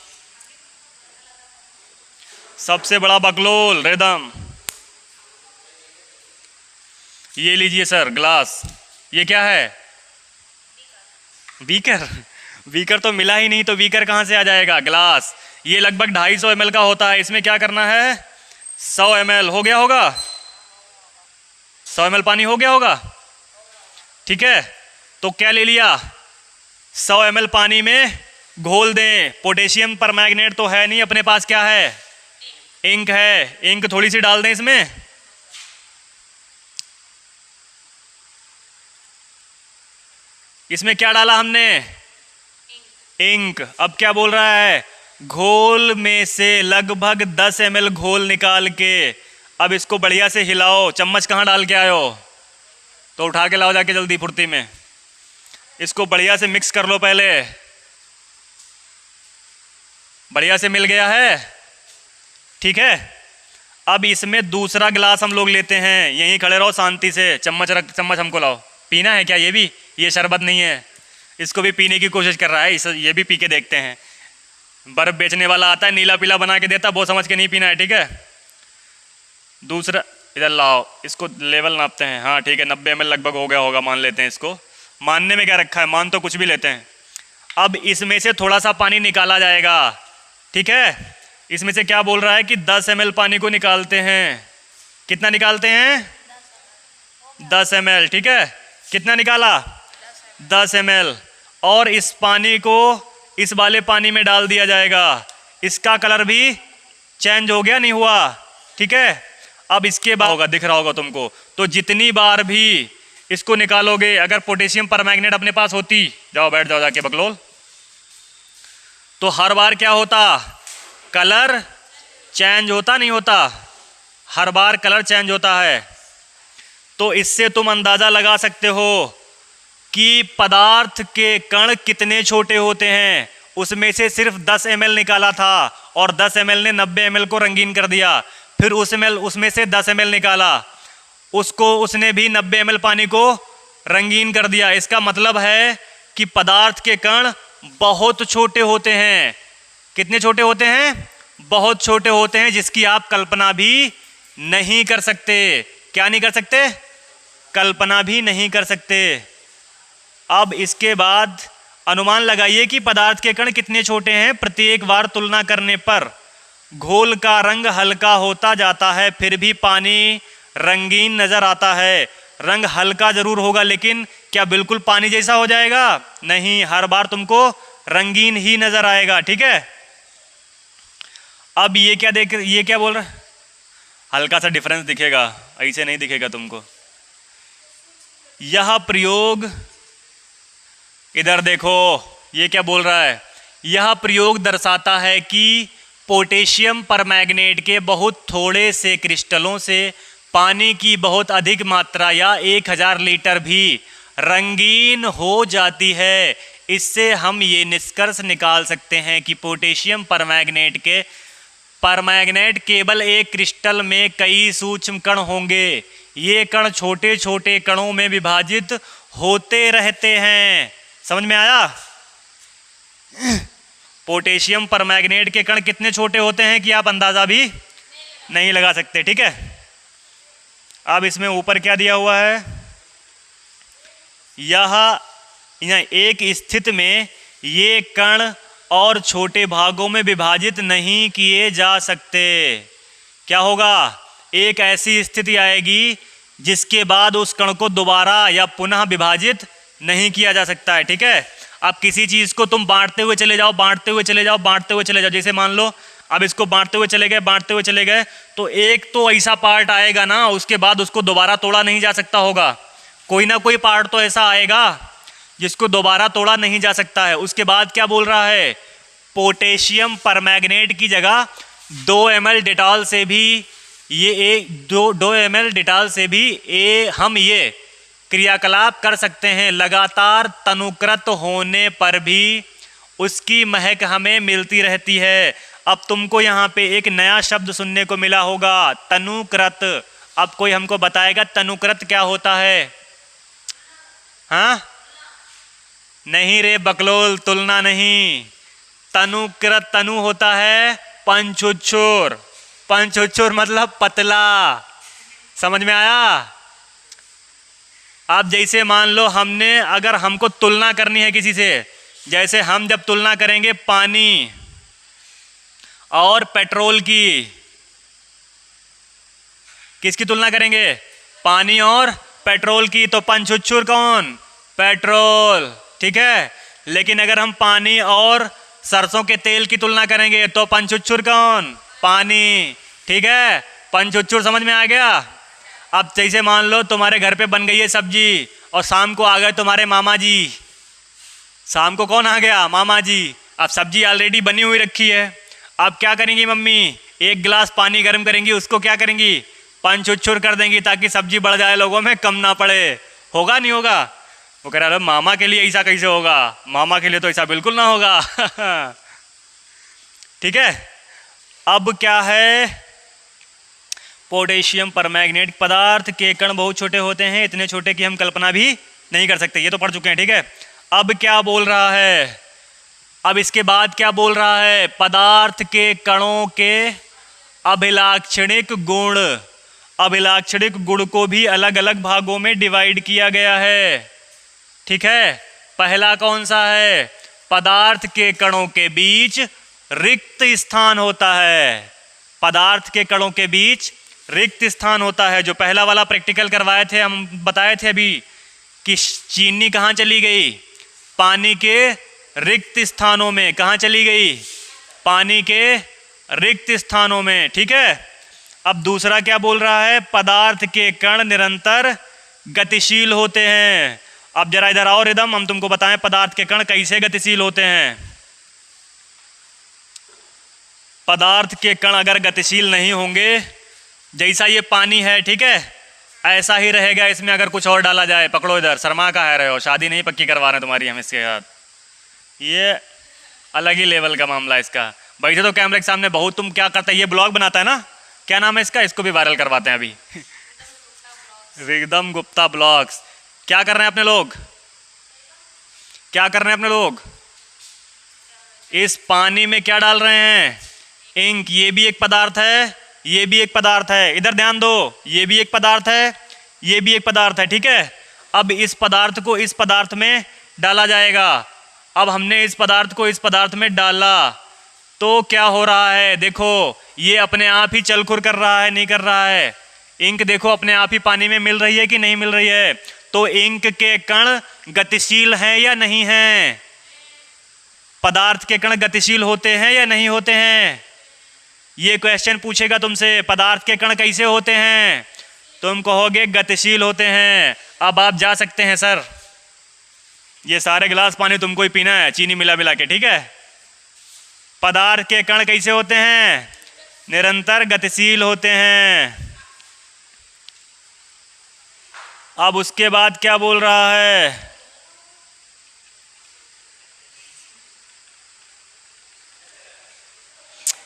सबसे बड़ा बकलोल रेदम। ये लीजिए सर ग्लास, ये क्या है, बीकर। बीकर तो मिला ही नहीं, तो बीकर कहाँ से आ जाएगा, ग्लास। ये लगभग 250 ml का होता है। इसमें क्या करना है, 100 ml हो गया होगा, 100 ml पानी हो गया होगा, ठीक है। तो क्या ले लिया, 100 ml पानी में घोल दें। पोटेशियम परमैंगनेट तो है नहीं अपने पास, क्या है, इंक है। इंक थोड़ी सी डाल दें इसमें, इसमें क्या डाला हमने, इंक। अब क्या बोल रहा है, घोल में से लगभग 10 ml घोल निकाल के अब इसको बढ़िया से हिलाओ। चम्मच कहाँ डाल के आयो, तो उठा के लाओ जाके जल्दी फुर्ती में। इसको बढ़िया से मिक्स कर लो पहले, बढ़िया से मिल गया है, ठीक है। अब इसमें दूसरा गिलास हम लोग लेते हैं, यहीं खड़े रहो शांति से, चम्मच रख, चम्मच हमको लाओ। पीना है क्या, ये भी, ये शरबत नहीं है, इसको भी पीने की कोशिश कर रहा है, ये भी पी के देखते हैं। बर्फ बेचने वाला आता है, नीला पीला बना के देता, वो समझ के नहीं पीना है, ठीक है। दूसरा इधर लाओ, इसको लेवल नापते हैं। हाँ ठीक है, 90 ml लगभग हो गया होगा, मान लेते हैं इसको। मानने में क्या रखा है, मान तो कुछ भी लेते हैं। अब इसमें से थोड़ा सा पानी निकाला जाएगा, ठीक है। इसमें से क्या बोल रहा है कि 10 ml पानी को निकालते हैं। कितना निकालते हैं, 10 ml, ठीक है। कितना निकाला, 10 ml। और इस पानी को इस वाले पानी में डाल दिया जाएगा। इसका कलर भी चेंज हो गया, नहीं हुआ, ठीक है। अब इसके बाद होगा, दिख रहा होगा तुमको। तो जितनी बार भी इसको निकालोगे, अगर पोटेशियम परमैंगनेट अपने पास होती, जाओ बैठ जाओ जाके बकलोल, तो हर बार क्या होता, कलर चेंज होता, नहीं होता, हर बार कलर चेंज होता है। तो इससे तुम अंदाज़ा लगा सकते हो कि पदार्थ के कण कितने छोटे होते हैं। उसमें से सिर्फ 10 ml निकाला था और 10 ml ने 90 ml को रंगीन कर दिया। फिर उसमें से 10 ml निकाला, उसको उसने भी 90 ml पानी को रंगीन कर दिया। इसका मतलब है कि पदार्थ के कण बहुत छोटे होते हैं। कितने छोटे होते हैं, बहुत छोटे होते हैं, जिसकी आप कल्पना भी नहीं कर सकते। क्या नहीं कर सकते, कल्पना भी नहीं कर सकते। अब इसके बाद अनुमान लगाइए कि पदार्थ के कण कितने छोटे हैं। प्रत्येक बार तुलना करने पर घोल का रंग हल्का होता जाता है, फिर भी पानी रंगीन नजर आता है। रंग हल्का जरूर होगा, लेकिन क्या बिल्कुल पानी जैसा हो जाएगा, नहीं, हर बार तुमको रंगीन ही नजर आएगा, ठीक है। अब ये क्या बोल रहा है, हल्का सा डिफरेंस दिखेगा, ऐसे नहीं दिखेगा तुमको। यह प्रयोग, इधर देखो, ये क्या बोल रहा है, यह प्रयोग दर्शाता है कि पोटेशियम परमैंगनेट के बहुत थोड़े से क्रिस्टलों से पानी की बहुत अधिक मात्रा या 1000 लीटर भी रंगीन हो जाती है। इससे हम ये निष्कर्ष निकाल सकते हैं कि पोटेशियम परमैंगनेट केवल एक क्रिस्टल में कई सूक्ष्म कण होंगे। ये कण छोटे छोटे कणों में विभाजित होते रहते हैं। समझ में आया? पोटेशियम परमैंगनेट के कण कितने छोटे होते हैं कि आप अंदाजा भी नहीं लगा सकते, ठीक है। अब इसमें ऊपर क्या दिया हुआ है, यह एक स्थिति में ये कण और छोटे भागों में विभाजित नहीं किए जा सकते। क्या होगा, एक ऐसी स्थिति आएगी जिसके बाद उस कण को दोबारा या पुनः विभाजित नहीं किया जा सकता है, ठीक है। अब किसी चीज़ को तुम बांटते हुए चले जाओ, बांटते हुए चले जाओ, बांटते हुए चले जाओ, जैसे मान लो अब इसको बांटते हुए चले गए, बांटते हुए चले गए, तो एक तो ऐसा पार्ट आएगा ना, उसके बाद उसको दोबारा तोड़ा नहीं जा सकता होगा। कोई ना कोई पार्ट तो ऐसा आएगा जिसको दोबारा तोड़ा नहीं जा सकता है। उसके बाद क्या बोल रहा है, पोटेशियम परमैंगनेट की जगह 2 ml डेटॉल से भी दो ml डेटॉल से भी हम ये क्रियाकलाप कर सकते हैं। लगातार तनुकृत होने पर भी उसकी महक हमें मिलती रहती है। अब तुमको यहाँ पे एक नया शब्द सुनने को मिला होगा, तनुकृत। अब कोई हमको बताएगा तनुकृत क्या होता है? हाँ, नहीं रे बकलोल, तुलना नहीं। तनुकृत, तनु होता है पंचुच्छुर, पंचुच्छुर मतलब पतला। समझ में आया? अब जैसे मान लो अगर हमको तुलना करनी है किसी से, जैसे हम जब तुलना करेंगे पानी और पेट्रोल की, किसकी तुलना करेंगे? पानी और पेट्रोल की। तो पंचुच्छुर कौन? पेट्रोल, ठीक है। लेकिन अगर हम पानी और सरसों के तेल की तुलना करेंगे तो पंचुच्छुर कौन? पानी, ठीक है। पंचुच्छुर समझ में आ गया? अब जैसे मान लो तुम्हारे घर पे बन गई है सब्जी और शाम को आ गए तुम्हारे मामा जी। शाम को कौन आ गया? मामा जी। अब सब्जी ऑलरेडी बनी हुई रखी है। अब क्या करेंगी मम्मी? एक गिलास पानी गर्म करेंगी, उसको क्या करेंगी? पंचुच्छुर कर देंगी ताकि सब्जी बढ़ जाए, लोगों में कम ना पड़े। होगा नहीं होगा? वो कह रहा है मामा के लिए ऐसा कैसे होगा? मामा के लिए तो ऐसा बिल्कुल ना होगा। ठीक है। अब क्या है? पोटेशियम परमैंगनेट पदार्थ के कण बहुत छोटे होते हैं, इतने छोटे कि हम कल्पना भी नहीं कर सकते। ये तो पढ़ चुके हैं, ठीक है। अब क्या बोल रहा है? अब इसके बाद क्या बोल रहा है? पदार्थ के कणों के अभिलाक्षणिक गुण। अभिलाक्षणिक गुण को भी अलग अलग भागों में डिवाइड किया गया है, ठीक है। पहला कौन सा है? पदार्थ के कणों के बीच रिक्त स्थान होता है। पदार्थ के कणों के बीच रिक्त स्थान होता है। जो पहला वाला प्रैक्टिकल करवाए थे, हम बताए थे अभी कि चीनी कहाँ चली गई? पानी के रिक्त स्थानों में। कहाँ चली गई? पानी के रिक्त स्थानों में, ठीक है। अब दूसरा क्या बोल रहा है? पदार्थ के कण निरंतर गतिशील होते हैं। अब जरा इधर आओ रिदम, हम तुमको बताएं पदार्थ के कण कैसे गतिशील होते हैं। पदार्थ के कण अगर गतिशील नहीं होंगे, जैसा ये पानी है, ठीक है, ऐसा ही रहेगा। इसमें अगर कुछ और डाला जाए, पकड़ो इधर, शर्मा का है रहे हो, शादी नहीं पक्की करवा रहे हैं तुम्हारी हम इसके साथ। ये अलग ही लेवल का मामला इसका। बैठे तो कैमरे के सामने बहुत, तुम क्या करते हैं? ये ब्लॉग बनाता है ना, क्या नाम है इसका? इसको भी वायरल करवाते हैं अभी। Rhythm Gupta blogs. क्या कर रहे हैं अपने लोग? क्या कर रहे हैं अपने लोग? इस पानी में क्या डाल रहे हैं? इंक। ये भी एक पदार्थ है, ये भी एक पदार्थ है। इधर ध्यान दो, ये भी एक पदार्थ है, ये भी एक पदार्थ है, ठीक है। अब इस पदार्थ को इस पदार्थ में डाला जाएगा। अब हमने इस पदार्थ को इस पदार्थ में डाला तो क्या हो रहा है? देखो, ये अपने आप ही चलखुर कर रहा है, नहीं कर रहा है? इंक देखो अपने आप ही पानी में मिल रही है कि नहीं मिल रही है? तो इंक के कण गतिशील हैं या नहीं हैं? पदार्थ के कण गतिशील होते हैं या नहीं होते हैं? ये क्वेश्चन पूछेगा तुमसे, पदार्थ के कण कैसे होते हैं? तुम कहोगे गतिशील होते हैं। अब आप जा सकते हैं सर, ये सारे गिलास पानी तुमको ही पीना है, चीनी मिला मिला के, ठीक है। पदार्थ के कण कैसे होते हैं? निरंतर गतिशील होते हैं। अब उसके बाद क्या बोल रहा है?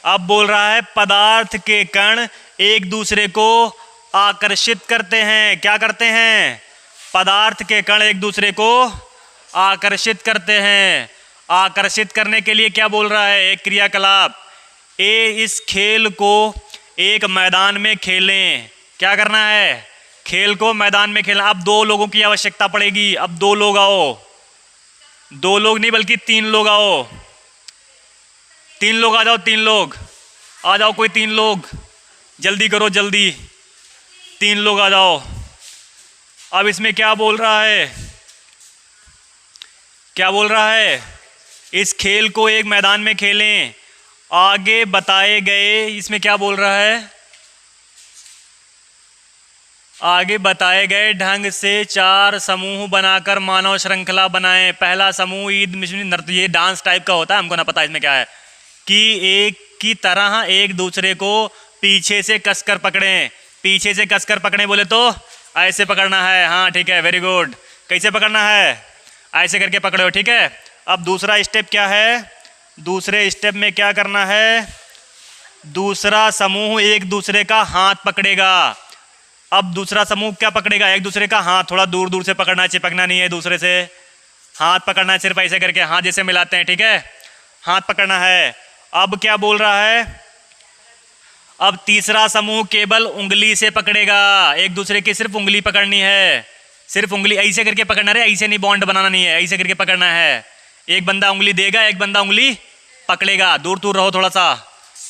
अब बोल रहा है पदार्थ के कण एक दूसरे को आकर्षित करते हैं। क्या करते हैं? पदार्थ के कण एक दूसरे को आकर्षित करते हैं। आकर्षित करने के लिए क्या बोल रहा है? एक क्रियाकलाप। इस खेल को एक मैदान में खेलें। क्या करना है? खेल को मैदान में खेलना। अब 2 लोगों की आवश्यकता पड़ेगी। अब 2 लोग आओ, 2 लोग नहीं बल्कि 3 लोग आओ। 3 लोग आ जाओ, 3 लोग आ जाओ, कोई 3 लोग जल्दी करो, जल्दी 3 लोग आ जाओ। अब इसमें क्या बोल रहा है? क्या बोल रहा है? इस खेल को एक मैदान में खेलें। आगे बताए गए, इसमें क्या बोल रहा है? आगे बताए गए ढंग से 4 समूह बनाकर मानव श्रृंखला बनाएं। पहला समूह ईद मिशन नृत्य, ये डांस टाइप का होता है, हमको ना पता इसमें क्या है, कि एक की तरह एक दूसरे को पीछे से कसकर पकड़ें। पीछे से कसकर पकड़ें बोले तो ऐसे पकड़ना है। हाँ ठीक है, वेरी गुड। कैसे पकड़ना है? ऐसे करके पकड़ो, ठीक है। अब दूसरा स्टेप क्या है? दूसरे स्टेप में क्या करना है? दूसरा समूह एक दूसरे का हाथ पकड़ेगा। अब दूसरा समूह क्या पकड़ेगा? एक दूसरे का हाथ। थोड़ा दूर दूर से पकड़ना है, चिपकना नहीं है दूसरे से। हाथ पकड़ना है, सिर्फ ऐसे करके हाथ जैसे मिलाते हैं, ठीक है, हाथ पकड़ना है। अब क्या बोल रहा है? अब तीसरा समूह केवल उंगली से पकड़ेगा। एक दूसरे की सिर्फ उंगली पकड़नी है, सिर्फ उंगली ऐसे करके पकड़ना है, ऐसे नहीं, बॉन्ड बनाना नहीं है, ऐसे करके पकड़ना है। एक बंदा उंगली देगा, एक बंदा उंगली पकड़ेगा। दूर दूर रहो थोड़ा सा,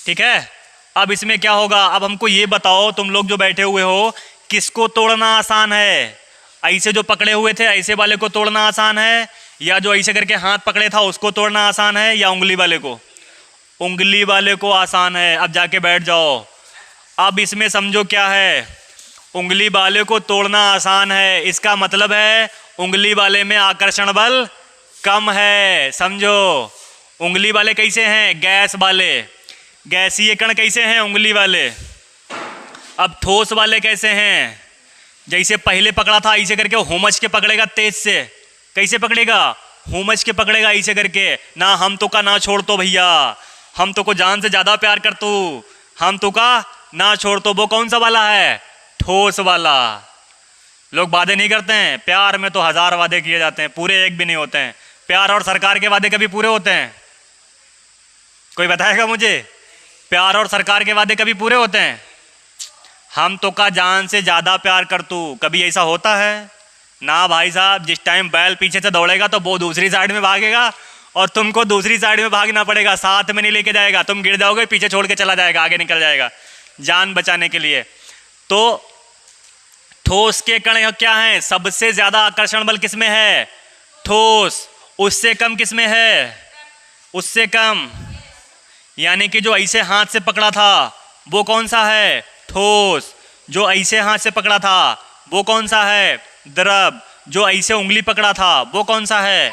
ठीक है। अब इसमें क्या होगा, अब हमको ये बताओ तुम लोग जो बैठे हुए हो, किसको तोड़ना आसान है? ऐसे जो पकड़े हुए थे ऐसे वाले को तोड़ना आसान है, या जो ऐसे करके हाथ पकड़े था उसको तोड़ना आसान है, या उंगली वाले को? उंगली वाले को आसान है। अब जाके बैठ जाओ। अब इसमें समझो क्या है, उंगली वाले को तोड़ना आसान है, इसका मतलब है उंगली वाले में आकर्षण बल कम है। समझो, उंगली वाले कैसे हैं? गैस वाले, गैसीय कण कैसे हैं? उंगली वाले। अब ठोस वाले कैसे हैं? जैसे पहले पकड़ा था ऐसे करके हुमच के पकड़ेगा तेज से। कैसे पकड़ेगा? हुमच के पकड़ेगा ऐसे करके। ना हम तो का ना छोड़ तो भैया, हम तो को जान से ज्यादा प्यार कर तू, हम तो का ना छोड़ तो। वो कौन सा वाला है? ठोस वाला। लोग वादे नहीं करते हैं, प्यार में तो 1000 वादे किए जाते हैं, पूरे एक भी नहीं होते हैं। प्यार और सरकार के वादे कभी पूरे होते हैं? कोई बताएगा मुझे? प्यार और सरकार के वादे कभी पूरे होते हैं? हम तो का जान से ज्यादा प्यार कर तू, कभी ऐसा होता है? ना भाई साहब। जिस टाइम बैल पीछे से दौड़ेगा तो वो दूसरी साइड में भागेगा और तुमको दूसरी साइड में भागना पड़ेगा, साथ में नहीं लेके जाएगा। तुम गिर जाओगे, पीछे छोड़ के चला जाएगा, आगे निकल जाएगा जान बचाने के लिए। तो ठोस के कण क्या हैं? सबसे ज्यादा आकर्षण बल किसमें है? ठोस। उससे कम किसमें है? उससे कम। यानी कि जो ऐसे हाथ से पकड़ा था वो कौन सा है? ठोस। जो ऐसे हाथ से पकड़ा था वो कौन सा है? द्रव। जो ऐसे उंगली पकड़ा था वो कौन सा है?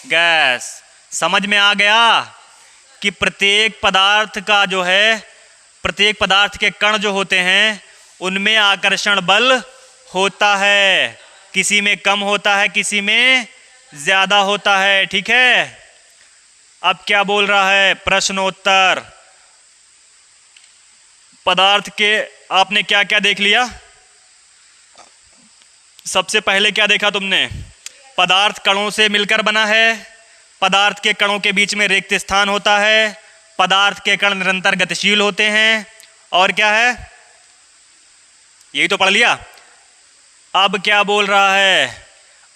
गैस। समझ में आ गया कि प्रत्येक पदार्थ का जो है, प्रत्येक पदार्थ के कण जो होते हैं उनमें आकर्षण बल होता है, किसी में कम होता है, किसी में ज्यादा होता है। ठीक है, अब क्या बोल रहा है? प्रश्नोत्तर। पदार्थ के आपने क्या क्या देख लिया? सबसे पहले क्या देखा तुमने? पदार्थ कणों से मिलकर बना है, पदार्थ के कणों के बीच में रिक्त स्थान होता है, पदार्थ के कण निरंतर गतिशील होते हैं, और क्या है? यही तो पढ़ लिया। अब क्या बोल रहा है?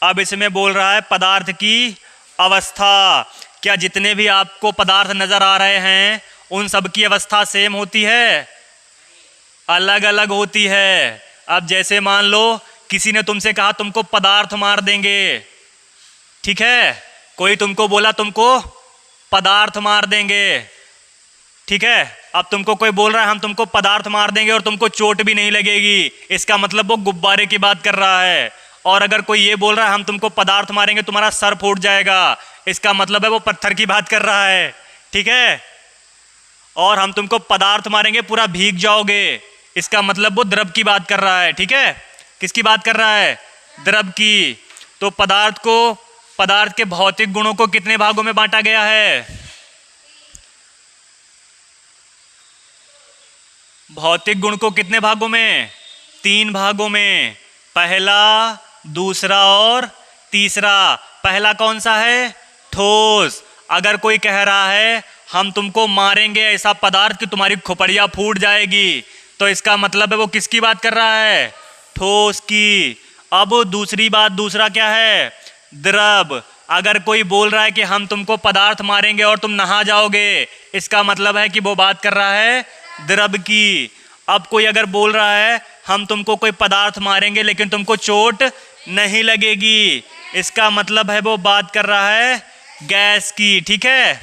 अब इसमें बोल रहा है पदार्थ की अवस्था। क्या जितने भी आपको पदार्थ नजर आ रहे हैं उन सब की अवस्था सेम होती है? अलग अलग होती है। अब जैसे मान लो किसी ने तुमसे कहा तुमको पदार्थ मार देंगे, ठीक है? कोई तुमको बोला तुमको पदार्थ मार देंगे, ठीक है? अब तुमको कोई बोल रहा है हम तुमको पदार्थ मार देंगे और तुमको चोट भी नहीं लगेगी, इसका मतलब वो गुब्बारे की बात कर रहा है। और अगर कोई ये बोल रहा है हम तुमको पदार्थ मारेंगे तुम्हारा सर फूट जाएगा, इसका मतलब है वो पत्थर की बात कर रहा है, ठीक है? और हम तुमको पदार्थ मारेंगे पूरा भीग जाओगे, इसका मतलब वो द्रव की बात कर रहा है, ठीक है? किसकी बात कर रहा है? द्रव की। तो पदार्थ के भौतिक गुणों को कितने भागों में बांटा गया है? भौतिक गुण को कितने भागों में? 3 भागों में। पहला, दूसरा और तीसरा। पहला कौन सा है? ठोस। अगर कोई कह रहा है हम तुमको मारेंगे ऐसा पदार्थ कि तुम्हारी खोपड़ियां फूट जाएगी, तो इसका मतलब है वो किसकी बात कर रहा है? ठोस की। अब दूसरी बात, दूसरा क्या है? द्रव। अगर कोई बोल रहा है कि हम तुमको पदार्थ मारेंगे और तुम नहा जाओगे, इसका मतलब है कि वो बात कर रहा है द्रव की। अब कोई अगर बोल रहा है हम तुमको कोई पदार्थ मारेंगे लेकिन तुमको चोट नहीं लगेगी, इसका मतलब है वो बात कर रहा है गैस की, ठीक है?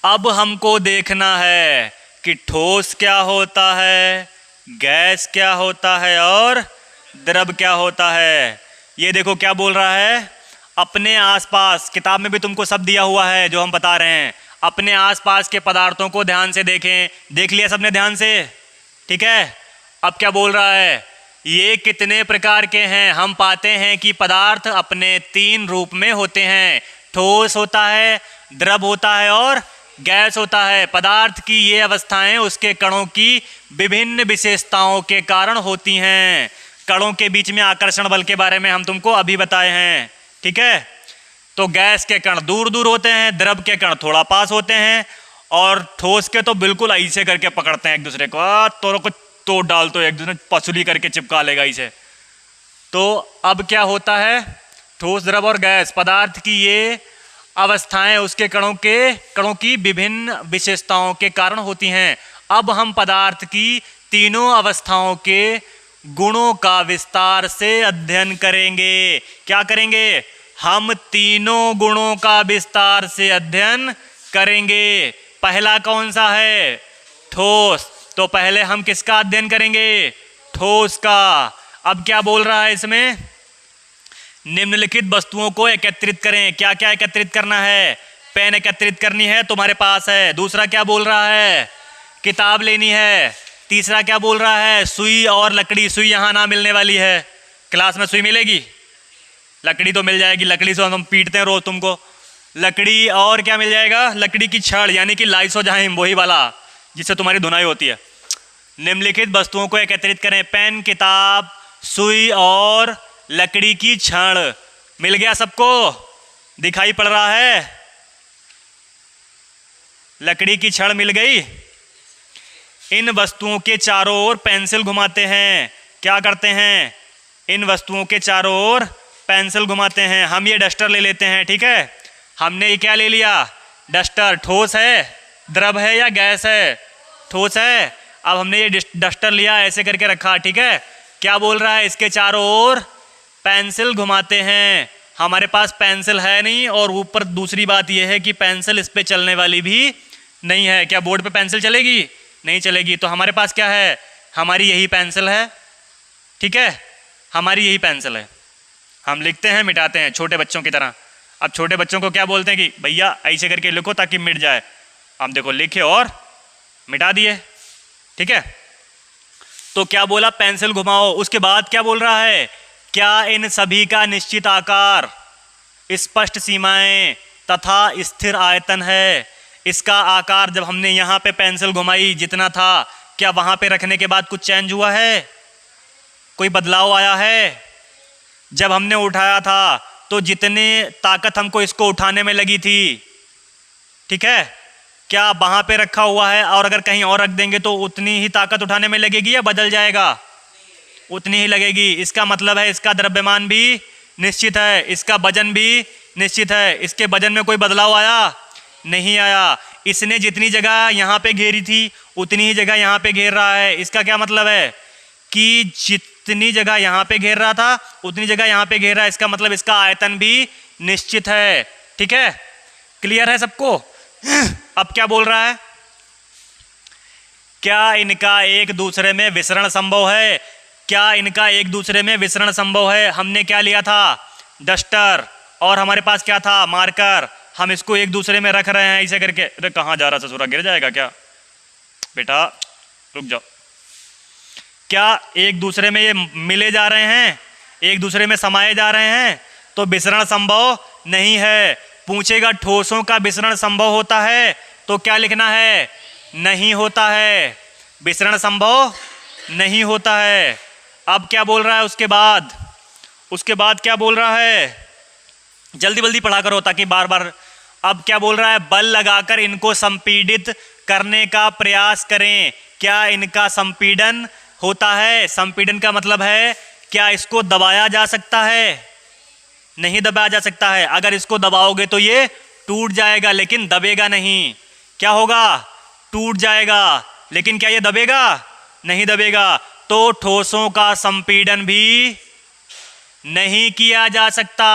अब हमको देखना है कि ठोस क्या होता है, गैस क्या होता है और द्रव क्या होता है। ये देखो क्या बोल रहा है, अपने आसपास, किताब में भी तुमको सब दिया हुआ है जो हम बता रहे हैं, अपने आसपास के पदार्थों को ध्यान से देखें। देख लिया सबने ध्यान से, ठीक है? अब क्या बोल रहा है, ये कितने प्रकार के हैं? हम पाते हैं कि पदार्थ अपने 3 रूप में होते हैं, ठोस होता है, द्रव होता है और गैस होता है। पदार्थ की ये अवस्थाएं उसके कणों की विभिन्न विशेषताओं के कारण होती हैं। कणों के बीच में आकर्षण बल के बारे में हम तुमको अभी बताए हैं, ठीक है? तो गैस के कण दूर दूर होते हैं, द्रव के कण थोड़ा पास होते हैं, और ठोस के तो बिल्कुल ऐसे करके पकड़ते हैं एक दूसरे को, तोड़ को तोड़ डाल तो एक दूसरे पसुली करके चिपका लेगा इसे। तो अब क्या होता है, ठोस, द्रव और गैस, पदार्थ की ये अवस्थाएं उसके कणों की विभिन्न विशेषताओं के कारण होती हैं। अब हम पदार्थ की तीनों अवस्थाओं के गुणों का विस्तार से अध्ययन करेंगे। क्या करेंगे? हम तीनों गुणों का विस्तार से अध्ययन करेंगे। पहला कौन सा है? ठोस। तो पहले हम किसका अध्ययन करेंगे? ठोस का। अब क्या बोल रहा है इसमें? निम्नलिखित वस्तुओं को एकत्रित करें। क्या क्या एकत्रित करना है? पेन एकत्रित करनी है, तुम्हारे पास है। दूसरा क्या बोल रहा है? किताब लेनी है। तीसरा क्या बोल रहा है? सुई और लकड़ी। सुई यहाँ ना मिलने वाली है। क्लास में सुई मिलेगी? लकड़ी तो मिल जाएगी, लकड़ी से हम पीटते हैं रोज तुमको। लकड़ी और क्या मिल जाएगा? लकड़ी की छड़, यानी कि लाइसोजाइम, वही वाला जिससे तुम्हारी धुनाई होती है। निम्नलिखित वस्तुओं को एकत्रित करें। पेन, किताब, सुई और लकड़ी की छड़। मिल गया सबको? दिखाई पड़ रहा है? लकड़ी की छड़ मिल गई। इन वस्तुओं के चारों ओर पेंसिल घुमाते हैं। क्या करते हैं? इन वस्तुओं के चारों ओर पेंसिल घुमाते हैं। हम ये डस्टर ले लेते हैं, ठीक है। हमने ये क्या ले लिया? डस्टर। ठोस है, द्रव है या गैस है? ठोस है। अब हमने ये डस्टर लिया, ऐसे करके रखा, ठीक है। क्या बोल रहा है? इसके चारों ओर पेंसिल घुमाते हैं। हमारे पास पेंसिल है नहीं, और ऊपर दूसरी बात यह है कि पेंसिल इस पे चलने वाली भी नहीं है। क्या बोर्ड पे पेंसिल चलेगी? नहीं चलेगी। तो हमारे पास क्या है? हमारी यही पेंसिल है, ठीक है। हमारी यही पेंसिल है। हम लिखते हैं, मिटाते हैं, छोटे बच्चों की तरह। अब छोटे बच्चों को क्या बोलते हैं कि भैया ऐसे करके लिखो ताकि मिट जाए। हम देखो लिखे और मिटा दिए, ठीक है। तो क्या बोला? पेंसिल घुमाओ। उसके बाद क्या बोल रहा है? क्या इन सभी का निश्चित आकार, स्पष्ट सीमाएं तथा स्थिर आयतन है? इसका आकार जब हमने यहाँ पे पेंसिल घुमाई जितना था, क्या वहाँ पे रखने के बाद कुछ चेंज हुआ है? कोई बदलाव आया है? जब हमने उठाया था तो जितने ताकत हमको इसको उठाने में लगी थी, ठीक है, क्या वहाँ पे रखा हुआ है? और अगर कहीं और रख देंगे तो उतनी ही ताकत उठाने में लगेगी या बदल जाएगा? उतनी ही लगेगी। इसका मतलब है इसका द्रव्यमान भी निश्चित है, इसका वजन भी निश्चित है। इसके वजन में कोई बदलाव आया? नहीं आया। इसने जितनी जगह यहाँ पे घेरी थी उतनी ही जगह यहाँ पे घेर रहा है। इसका क्या मतलब है? कि जितनी जगह यहाँ पे घेर रहा था उतनी जगह यहाँ पे घेर रहा है। इसका मतलब इसका आयतन भी निश्चित है, ठीक है। क्लियर है सबको? अब क्या बोल रहा है? क्या इनका एक दूसरे में विसरण संभव है? क्या इनका एक दूसरे में विसरण संभव है? हमने क्या लिया था? डस्टर। और हमारे पास क्या था? मार्कर। हम इसको एक दूसरे में रख रहे हैं ऐसे करके। अरे कहाँ जा रहा? ससुरा गिर जाएगा क्या? बेटा रुक जाओ। क्या एक दूसरे में ये मिले जा रहे हैं, एक दूसरे में समाये जा रहे हैं? तो विसरण संभव नहीं है। पूछेगा ठोसों का विसरण संभव होता है? तो क्या लिखना है? नहीं होता है। विसरण संभव नहीं होता है। अब क्या बोल रहा है उसके बाद क्या बोल रहा है? जल्दी जल्दी पढ़ा करो ताकि बार बार। अब क्या बोल रहा है? बल लगाकर इनको संपीड़ित करने का प्रयास करें। क्या इनका संपीड़न होता है? संपीड़न का मतलब है क्या इसको दबाया जा सकता है? नहीं दबाया जा सकता है। अगर इसको दबाओगे तो ये टूट जाएगा, लेकिन दबेगा नहीं। क्या होगा? टूट जाएगा। लेकिन क्या ये दबेगा? नहीं दबेगा। तो ठोसों का संपीड़न भी नहीं किया जा सकता,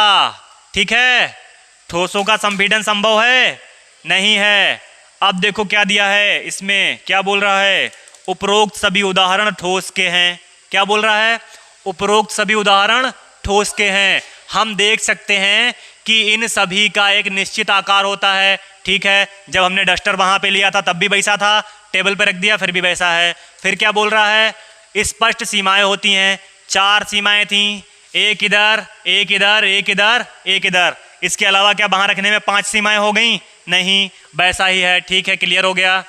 ठीक है। ठोसों का संपीड़न संभव है? नहीं है। अब देखो क्या दिया है इसमें। क्या बोल रहा है? उपरोक्त सभी उदाहरण ठोस के हैं। क्या बोल रहा है? उपरोक्त सभी उदाहरण ठोस के हैं। हम देख सकते हैं कि इन सभी का एक निश्चित आकार होता है, ठीक है। जब हमने डस्टर वहां पे लिया था तब भी वैसा था, टेबल पे रख दिया फिर भी वैसा है। फिर क्या बोल रहा है? स्पष्ट सीमाएं होती हैं। 4 सीमाएं थीं, एक इधर, एक इधर, एक इधर, एक इधर। इसके अलावा क्या वहां रखने में 5 सीमाएं हो गई? नहीं, वैसा ही है, ठीक है, क्लियर हो गया।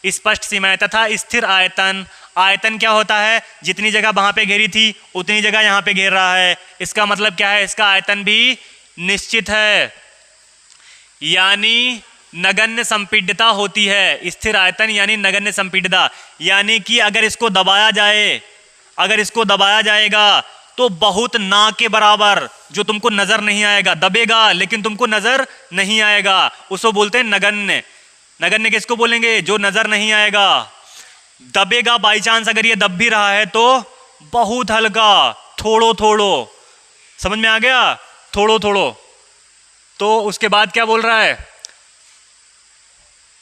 स्पष्ट सीमाएं तथा स्थिर आयतन। आयतन क्या होता है? जितनी जगह वहां पे घेरी थी उतनी जगह यहाँ पे घेर रहा है। इसका मतलब क्या है? इसका आयतन भी निश्चित है, यानी नगण्य संपीड्यता होती है। स्थिर आयतन यानी नगण्य संपीड्यता, यानी कि अगर इसको दबाया जाए, अगर इसको दबाया जाएगा तो बहुत ना के बराबर, जो तुमको नजर नहीं आएगा, दबेगा लेकिन तुमको नजर नहीं आएगा, उसको बोलते हैं नगण्य। नगण्य किसको बोलेंगे? जो नजर नहीं आएगा। दबेगा बाई चांस अगर ये दब भी रहा है तो बहुत हल्का, थोड़ो थोड़ो, समझ में आ गया? थोड़ो थोड़ो। तो उसके बाद क्या बोल रहा है?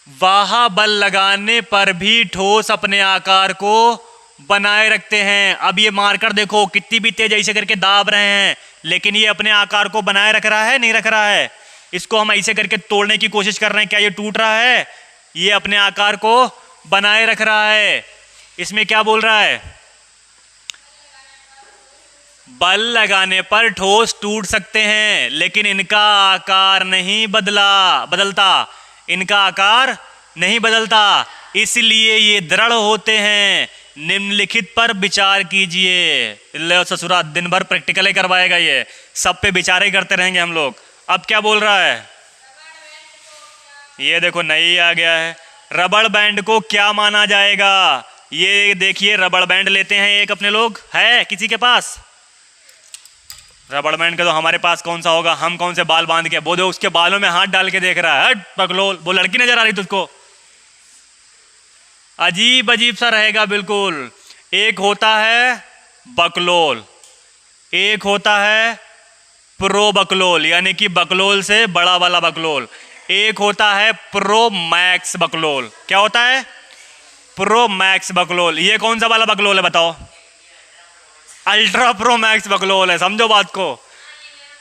वाह बल लगाने पर भी ठोस अपने आकार को बनाए रखते हैं। अब ये मारकर देखो कितनी भी तेज ऐसे करके दाब रहे हैं, लेकिन ये अपने आकार को बनाए रख रहा है, नहीं रख रहा है? इसको हम ऐसे करके तोड़ने की कोशिश कर रहे हैं, क्या ये टूट रहा है? ये अपने आकार को बनाए रख रहा है। इसमें क्या बोल रहा है? बल लगाने पर ठोस टूट सकते हैं, लेकिन इनका आकार नहीं बदलता। इनका आकार नहीं बदलता, इसलिए ये दृढ़ होते हैं। निम्नलिखित पर विचार कीजिए। ले ससुरा, दिन भर प्रैक्टिकल ही करवाएगा ये, सब पे विचार ही करते रहेंगे हम लोग। अब क्या बोल रहा है? ये देखो नई आ गया है। रबड़ बैंड को क्या माना जाएगा? ये देखिए, रबड़ बैंड लेते हैं एक अपने लोग, है किसी के पास रबड़ बैंड? का तो हमारे पास कौन सा होगा, हम कौन से बाल बांध के, वो दो उसके बालों में हाथ डाल के देख रहा है, हट बकलोल। वो लड़की नजर आ रही तुझको? अजीब अजीब सा रहेगा बिल्कुल। एक होता है बकलोल, एक होता है प्रो बकलोल, यानी कि बकलोल से बड़ा वाला बकलोल। एक होता है प्रो मैक्स बकलोल। क्या होता है? प्रो मैक्स बकलोल। ये कौन सा वाला बकलोल है बताओ? अल्ट्रा प्रो मैक्स बकलोल है। समझो बात को।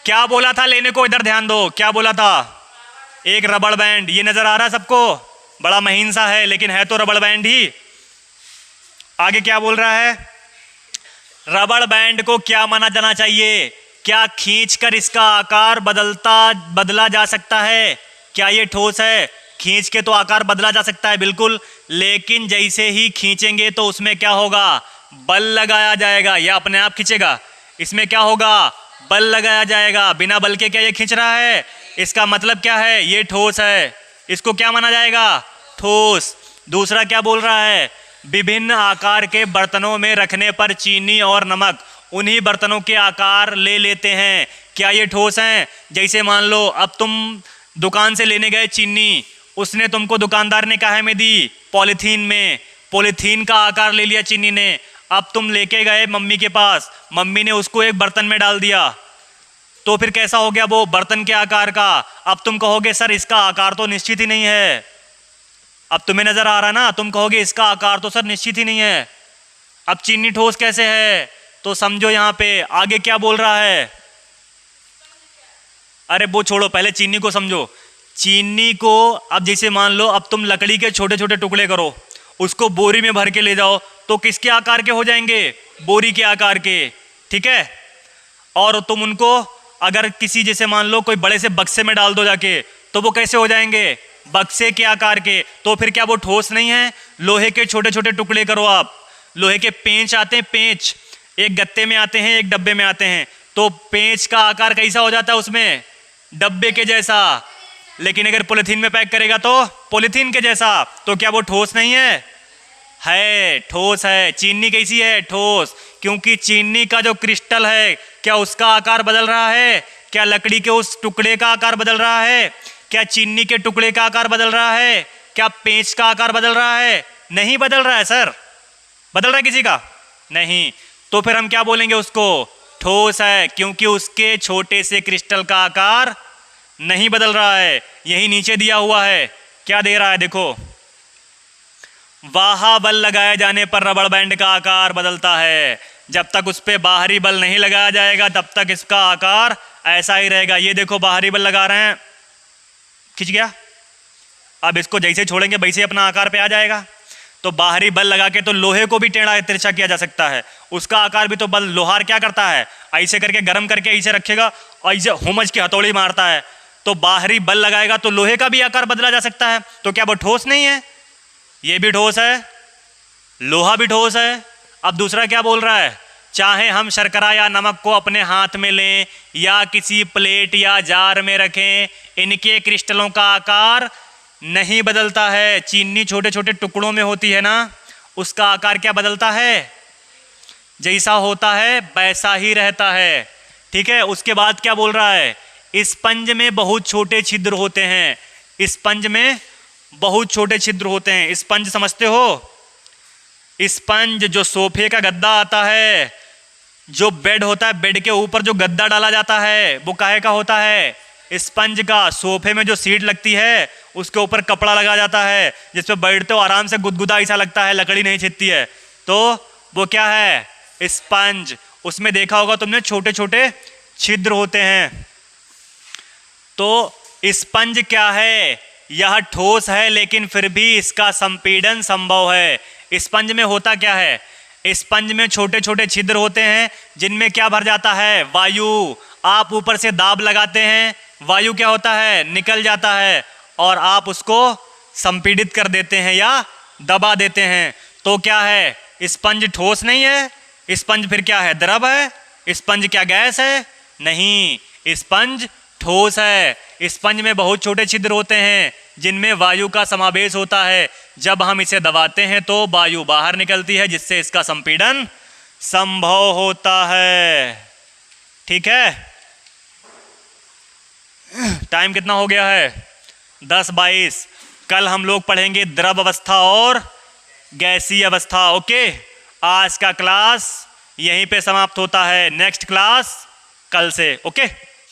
क्या बोला था लेने को? इधर ध्यान दो, क्या बोला था? एक रबड़ बैंड, ये नजर आ रहा है सबको? बड़ा महीन सा है, लेकिन है तो रबड़ बैंड ही। आगे क्या बोल रहा है? रबड़ बैंड को क्या माना जाना चाहिए? क्या खींचकर इसका आकार बदला जा सकता है? क्या ये ठोस है? खींच के तो आकार बदला जा सकता है बिल्कुल, लेकिन जैसे ही खींचेंगे तो उसमें क्या होगा? बल लगाया जाएगा, या अपने आप खींचेगा? इसमें क्या होगा? बल लगाया जाएगा। बिना बल के क्या ये खींच रहा है? इसका मतलब क्या है? ये ठोस है। इसको क्या माना जाएगा? ठोस। दूसरा क्या बोल रहा है? विभिन्न आकार के बर्तनों में रखने पर चीनी और नमक उन्हीं बर्तनों के आकार ले लेते हैं। क्या ये ठोस हैं? जैसे मान लो अब तुम दुकान से लेने गए चीनी, उसने तुमको, दुकानदार ने काहे में दी? पॉलीथीन में। पॉलीथीन का आकार ले लिया चीनी ने। अब तुम लेके गए मम्मी के पास, मम्मी ने उसको एक बर्तन में डाल दिया, तो फिर कैसा हो गया वो? बर्तन के आकार का। अब तुम कहोगे सर इसका आकार तो निश्चित ही नहीं है। अब तुम्हें नजर आ रहा ना, तुम कहोगे इसका आकार तो सर निश्चित ही नहीं है। अब चीनी ठोस कैसे है? तो समझो यहां पे आगे क्या बोल रहा है। अरे वो छोड़ो, पहले चीनी को समझो। चीनी को अब जैसे मान लो अब तुम लकड़ी के छोटे छोटे टुकड़े करो, उसको बोरी में भर के ले जाओ, तो किसके आकार के हो जाएंगे? बोरी के आकार के, ठीक है? और तुम उनको अगर किसी, जैसे मान लो कोई बड़े से बक्से में डाल दो जाके, तो वो कैसे हो जाएंगे? बक्से के आकार के। तो फिर क्या वो ठोस नहीं है? लोहे के छोटे छोटे टुकड़े करो आप। लोहे के पेंच आते हैं, पेंच एक गत्ते में आते हैं, एक डब्बे में आते हैं, तो पेंच का आकार कैसा हो जाता है उसमें? डब्बे के जैसा। लेकिन अगर पॉलीथीन में पैक करेगा तो पॉलीथीन के जैसा। तो क्या वो ठोस नहीं है? है, ठोस है। चीनी कैसी है? ठोस। क्योंकि चीनी का जो क्रिस्टल है, क्या उसका आकार बदल रहा है? क्या लकड़ी के उस टुकड़े का आकार बदल रहा है? क्या चीनी के टुकड़े का आकार बदल रहा है? क्या पेंच का आकार बदल रहा है? नहीं बदल रहा है सर। बदल रहा है किसी का? नहीं। तो फिर हम क्या बोलेंगे उसको? ठोस है, क्योंकि उसके छोटे से क्रिस्टल का आकार नहीं बदल रहा है। यही नीचे दिया हुआ है, क्या दे रहा है देखो। वाहा बल लगाए जाने पर रबड़ बैंड का आकार बदलता है। जब तक उस पर बाहरी बल नहीं लगाया जाएगा तब तक इसका आकार ऐसा ही रहेगा। ये देखो बाहरी बल लगा रहे हैं, खिंच गया। अब इसको जैसे छोड़ेंगे वैसे अपना आकार पे आ जाएगा। तो बाहरी बल लगा के तो लोहे को भी टेढ़ा तिरछा किया जा सकता है, उसका आकार भी तो बल। लोहार क्या करता है? ऐसे करके गर्म करके ऐसे रखेगा, ऐसे हुमच की हथौड़ी मारता है। तो बाहरी बल लगाएगा तो लोहे का भी आकार बदला जा सकता है। तो क्या वो ठोस नहीं है? ये भी ठोस है, लोहा भी ठोस है। अब दूसरा क्या बोल रहा है? चाहे हम शर्करा या नमक को अपने हाथ में लें या किसी प्लेट या जार में रखें, इनके क्रिस्टलों का आकार नहीं बदलता है। चीनी छोटे छोटे टुकड़ों में होती है ना, उसका आकार क्या बदलता है? जैसा होता है वैसा ही रहता है। ठीक है, उसके बाद क्या बोल रहा है, स्पंज में बहुत छोटे छिद्र होते हैं। स्पंज में बहुत छोटे छिद्र होते हैं। स्पंज समझते हो? स्पंज जो सोफे का गद्दा आता है, जो बेड होता है, बेड के ऊपर जो गद्दा डाला जाता है वो काहे का होता है? स्पंज का। सोफे में जो सीट लगती है उसके ऊपर कपड़ा लगा जाता है जिस पे बैठते हो आराम से गुदगुदा ऐसा लगता है, लकड़ी नहीं छिदती है, तो वो क्या है? स्पंज। उसमें देखा होगा तुमने छोटे छोटे छिद्र होते हैं। तो स्पंज क्या है? यह ठोस है लेकिन फिर भी इसका संपीड़न संभव है। स्पंज में होता क्या है? स्पंज में छोटे छोटे छिद्र होते हैं जिनमें क्या भर जाता है? वायु। आप ऊपर से दाब लगाते हैं, वायु क्या होता है? निकल जाता है और आप उसको संपीड़ित कर देते हैं या दबा देते हैं। तो क्या है? स्पंज ठोस नहीं है। स्पंज फिर क्या है? द्रव है। स्पंज क्या गैस है? नहीं, स्पंज ठोस है। स्पंज में बहुत छोटे छिद्र होते हैं जिनमें वायु का समावेश होता है। जब हम इसे दबाते हैं तो वायु बाहर निकलती है जिससे इसका संपीड़न संभव होता है। ठीक है, टाइम कितना हो गया है? 10:22। कल हम लोग पढ़ेंगे द्रव अवस्था और गैसीय अवस्था। ओके, आज का क्लास यहीं पे समाप्त होता है। नेक्स्ट क्लास कल से। ओके।